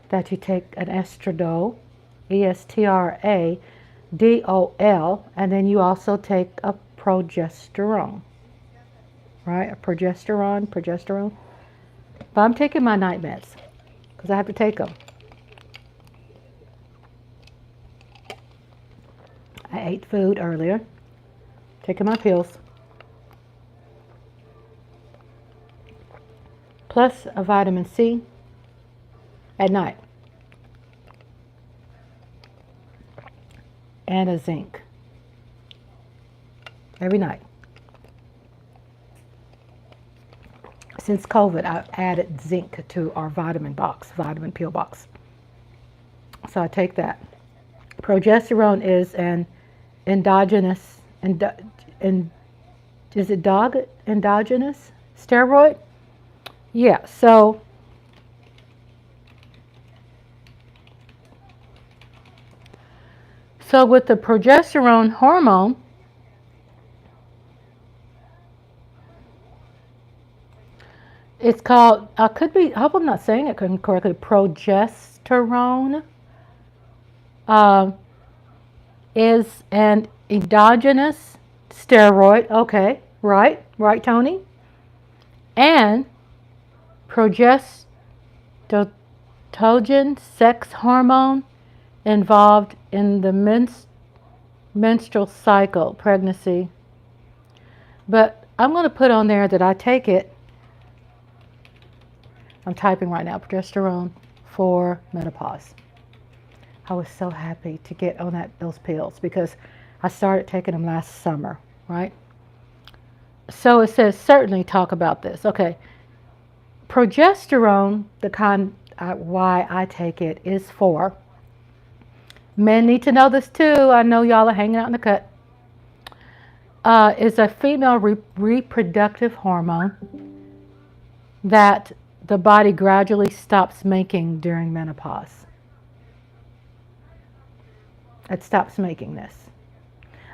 that you take an estradiol, ESTRADOL, and then you also take a progesterone, right? A progesterone. But I'm taking my night meds because I have to take them. I ate food earlier, taking my pills, plus a vitamin C at night, and a zinc every night. Since COVID, I've added zinc to our vitamin pill box. So I take that. Progesterone is an endogenous steroid? Yeah, so with the progesterone hormone, it's called, I hope I'm not saying it correctly, progesterone is an endogenous steroid. Okay, right, Tony? And progestogen, sex hormone involved in the menstrual cycle, pregnancy. But I'm going to put on there that I take it. I'm typing right now, progesterone for menopause. I was so happy to get on those pills because I started taking them last summer, right? So it says certainly talk about this. Okay, progesterone, the kind why I take it is for men. Need to know this too. I know y'all are hanging out in the cut. Is a female reproductive hormone that the body gradually stops making during menopause. It stops making this.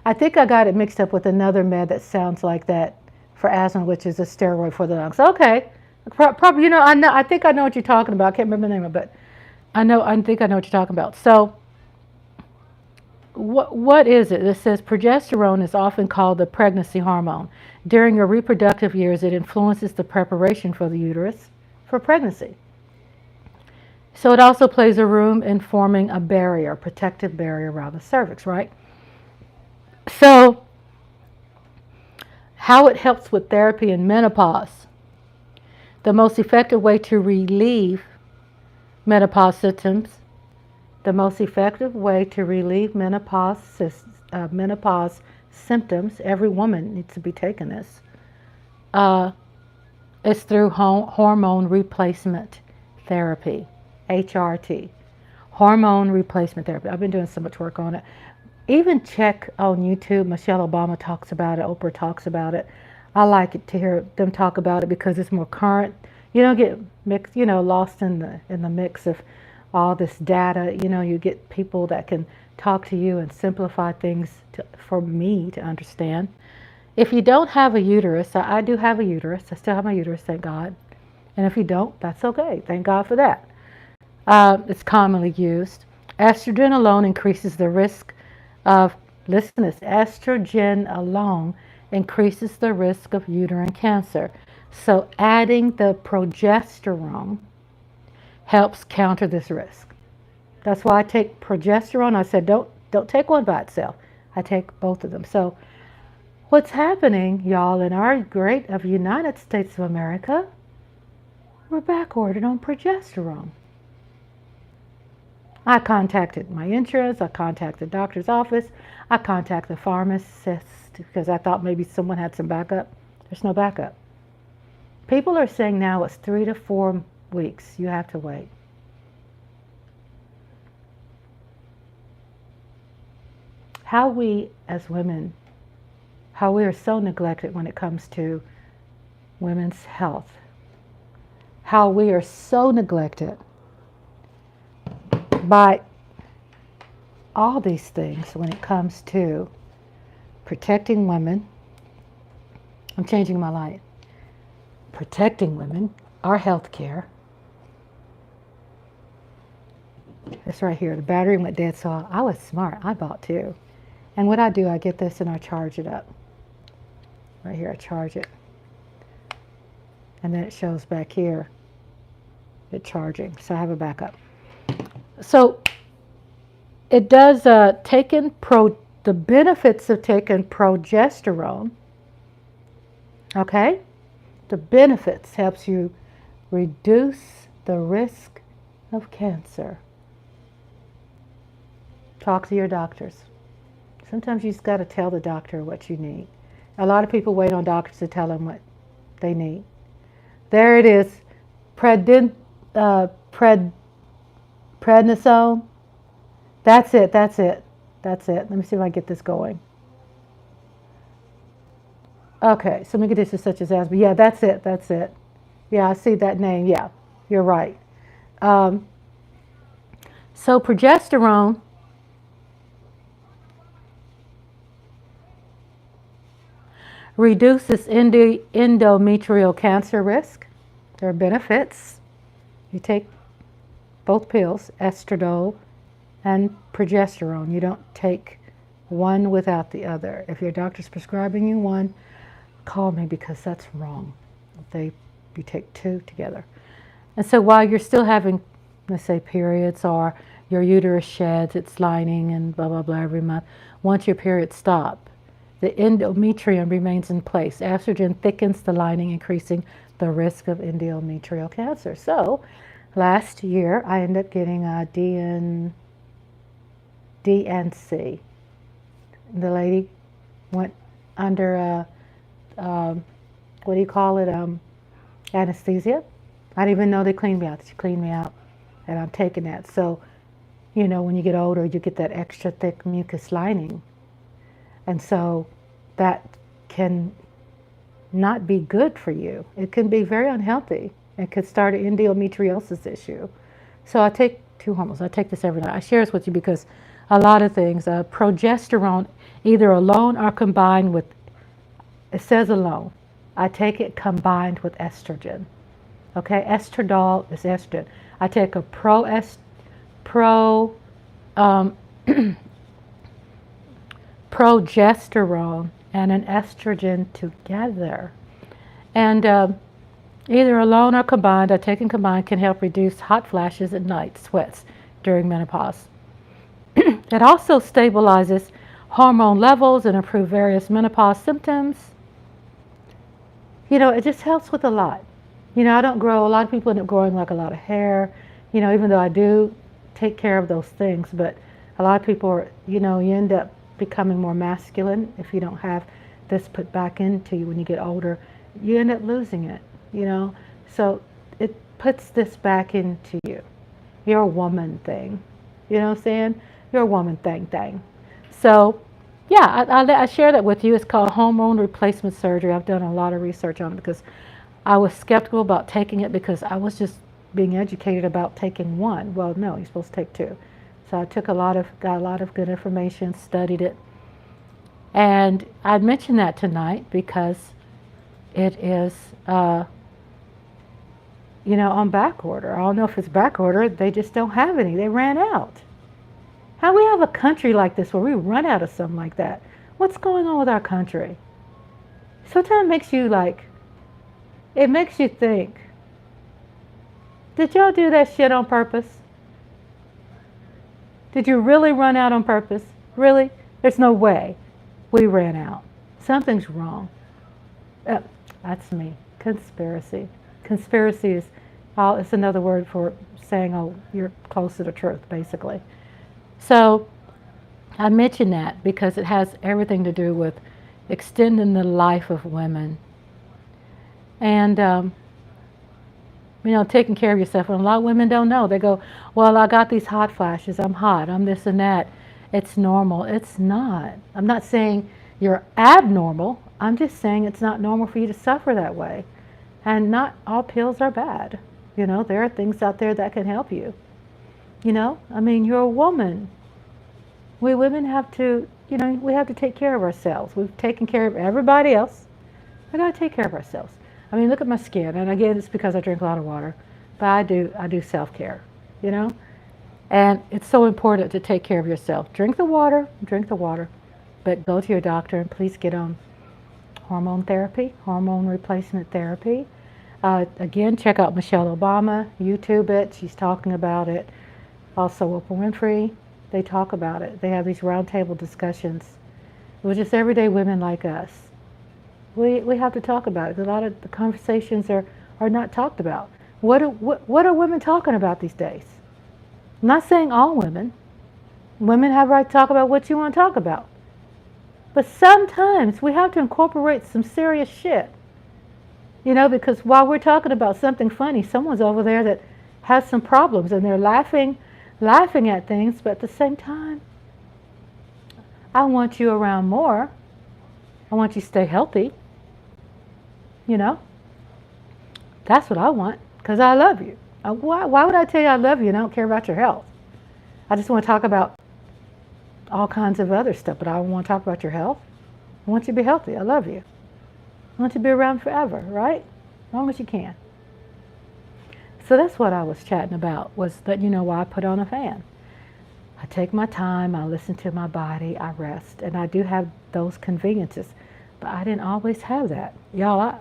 I think I got it mixed up with another med that sounds like that for asthma, which is a steroid for the lungs. Okay, probably, you know, I think I know what you're talking about. I can't remember the name of it, but I think I know what you're talking about. So what is it? It says progesterone is often called the pregnancy hormone. During your reproductive years, it influences the preparation for the uterus for pregnancy. So it also plays a role in forming a barrier, a protective barrier around the cervix, right? So how it helps with therapy in menopause. The most effective way to relieve menopause symptoms, menopause symptoms, every woman needs to be taking this, is through hormone replacement therapy. HRT, hormone replacement therapy. I've been doing so much work on it. Even check on YouTube. Michelle Obama talks about it. Oprah talks about it. I like it to hear them talk about it because it's more current. You don't get mixed, lost in the mix of all this data. You get people that can talk to you and simplify things for me to understand. If you don't have a uterus, I do have a uterus. I still have my uterus, thank God. And if you don't, that's okay. Thank God for that. It's commonly used. Estrogen alone increases the risk of, listen to this, estrogen alone increases the risk of uterine cancer. So adding the progesterone helps counter this risk. That's why I take progesterone. I said don't take one by itself. I take both of them. So what's happening, y'all, in our great of United States of America, we're backordered on progesterone. I contacted my insurance, I contacted the doctor's office, I contacted the pharmacist because I thought maybe someone had some backup. There's no backup. People are saying now it's 3 to 4 weeks. You have to wait. How we as women, how we are so neglected when it comes to women's health. How we are so neglected by all these things when it comes to protecting women. I'm changing my light. Protecting women, our health care. It's right here. The battery went dead, so I was smart. I bought two. And what I do, I get this and I charge it up. Right here, I charge it. And then it shows back here, it charging. So I have a backup. So it does the benefits of taking progesterone. Okay? The benefits helps you reduce the risk of cancer. Talk to your doctors. Sometimes you just got to tell the doctor what you need. A lot of people wait on doctors to tell them what they need. There it is. Prednisone. That's it. Let me see if I get this going. Okay, so let me get this as such as asthma. Yeah, that's it. Yeah, I see that name. Yeah, you're right. So progesterone reduces endometrial cancer risk. There are benefits. You take both pills, estradiol and progesterone. You don't take one without the other. If your doctor's prescribing you one, call me because that's wrong. You take two together. And so while you're still having, let's say, periods or your uterus sheds its lining and blah, blah, blah every month, once your periods stop, the endometrium remains in place. Estrogen thickens the lining, increasing the risk of endometrial cancer. So last year, I ended up getting a DNC. The lady went under what do you call it, anesthesia. I didn't even know they cleaned me out. She cleaned me out, and I'm taking that. So, you know, when you get older, you get that extra thick mucus lining. And so that can not be good for you. It can be very unhealthy. It could start an endometriosis issue. So I take 2 hormones. I take this every night. I share this with you because a lot of things, progesterone, either alone or combined with, it says alone. I take it combined with estrogen. Okay, estradiol is estrogen. I take a progesterone and an estrogen together. And either alone or combined, I take and combined, can help reduce hot flashes at night, sweats during menopause. It also stabilizes hormone levels and improves various menopause symptoms. You know, it just helps with a lot. You know, I don't grow, a lot of people end up growing like a lot of hair, you know, even though I do take care of those things, but a lot of people are, you know, you end up becoming more masculine if you don't have this put back into you when you get older. You end up losing it, you know. So it puts this back into you. You're a woman thing. You know what I'm saying? You're a woman thing. So yeah, I share that with you. It's called hormone replacement surgery. I've done a lot of research on it because I was skeptical about taking it because I was just being educated about taking one. Well, no, you're supposed to take 2. So I got a lot of good information, studied it. And I mentioned that tonight because it is, you know, on back order. I don't know if it's back order. They just don't have any. They ran out. How we have a country like this where we run out of something like that? What's going on with our country? Sometimes it makes you it makes you think, did y'all do that shit on purpose? Did you really run out on purpose? Really? There's no way we ran out. Something's wrong. That's me. Conspiracy. Conspiracy is, it's another word for saying, oh, you're close to the truth, basically. So I mention that because it has everything to do with extending the life of women. And, taking care of yourself. And a lot of women don't know. They go, well, I got these hot flashes. I'm hot. I'm this and that. It's normal. It's not. I'm not saying you're abnormal. I'm just saying it's not normal for you to suffer that way. And not all pills are bad. There are things out there that can help you. You're a woman. We women have to, we have to take care of ourselves. We've taken care of everybody else. We got to take care of ourselves. Look at my skin. And again, it's because I drink a lot of water. But I do self-care, And it's so important to take care of yourself. Drink the water. But go to your doctor and please get on hormone therapy, hormone replacement therapy. Again, check out Michelle Obama. YouTube it. She's talking about it. Also, Oprah Winfrey. They talk about it. They have these roundtable discussions with just everyday women like us. We have to talk about it. A lot of the conversations are not talked about. What are women talking about these days? I'm not saying all women. Women have a right to talk about what you want to talk about. But sometimes we have to incorporate some serious shit. Because while we're talking about something funny, someone's over there that has some problems and they're laughing at things, but at the same time, I want you around more. I want you to stay healthy. That's what I want, because I love you. Why would I tell you I love you and I don't care about your health? I just want to talk about all kinds of other stuff, but I don't want to talk about your health. I want you to be healthy. I love you. I want you to be around forever, right? As long as you can. So that's what I was chatting about, was that why I put on a fan. I take my time, I listen to my body, I rest, and I do have those conveniences. But I didn't always have that. Y'all,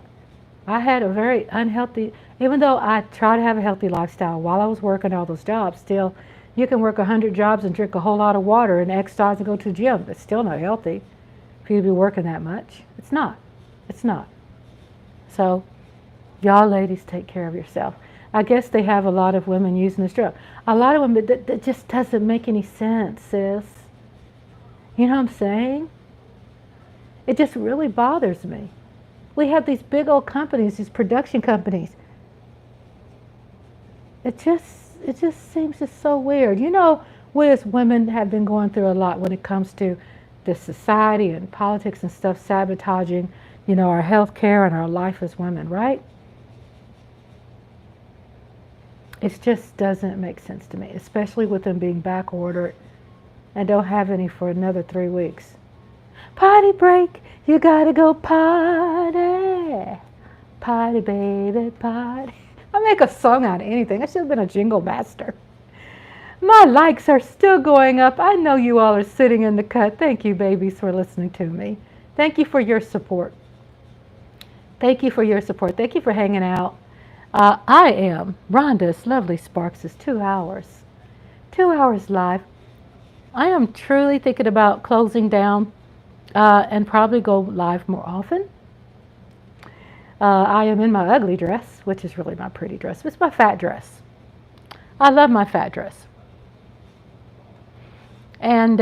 I had a very unhealthy, even though I try to have a healthy lifestyle while I was working all those jobs, still, you can work 100 jobs and drink a whole lot of water and exercise and go to the gym. It's still not healthy for you to be working that much. It's not. It's not. So, y'all ladies, take care of yourself. I guess they have a lot of women using this drug. A lot of women, that just doesn't make any sense, sis. You know what I'm saying? It just really bothers me. We have these big old companies, these production companies. It just seems just so weird. We as women have been going through a lot when it comes to this society and politics and stuff sabotaging, our health care and our life as women, right? It just doesn't make sense to me, especially with them being back ordered and don't have any for another 3 weeks. Party break, you gotta go party. Party, baby, party. I make a song out of anything. I should have been a jingle master. My likes are still going up. I know you all are sitting in the cut. Thank you, babies, for listening to me. Thank you for your support. Thank you for your support. Thank you for hanging out. I am Rhonda's Lovely Sparks. Is 2 hours. 2 hours live. I am truly thinking about closing down and probably go live more often. I am in my ugly dress, which is really my pretty dress. It's my fat dress. I love my fat dress. And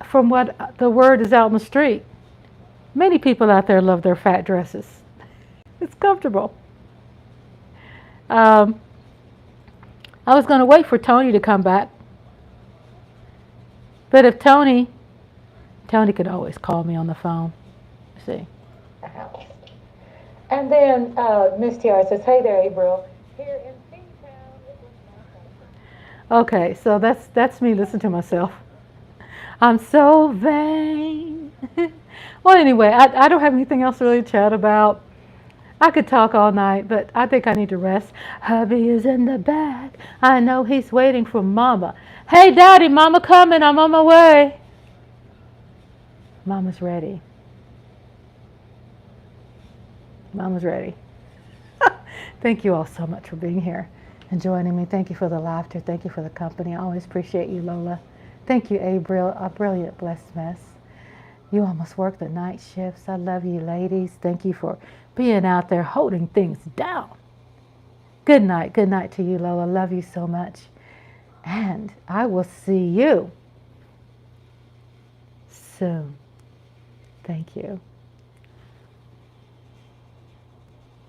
from what the word is out in the street, many people out there love their fat dresses. It's comfortable. I was going to wait for Tony to come back. But if Tony could always call me on the phone. See. And then Miss Tiara says, hey there, April. Here in Okay, so that's me listening to myself. I'm so vain. Well, anyway, I don't have anything else really to chat about. I could talk all night, but I think I need to rest. Hubby is in the back. I know he's waiting for Mama. Hey, Daddy, Mama coming. I'm on my way. Mama's ready. Mama's ready. Thank you all so much for being here and joining me. Thank you for the laughter. Thank you for the company. I always appreciate you, Lola. Thank you, April, a brilliant, blessed mess. You almost work the night shifts. I love you, ladies. Thank you for being out there holding things down. Good night. Good night to you, Lola. Love you so much. And I will see you soon. Thank you.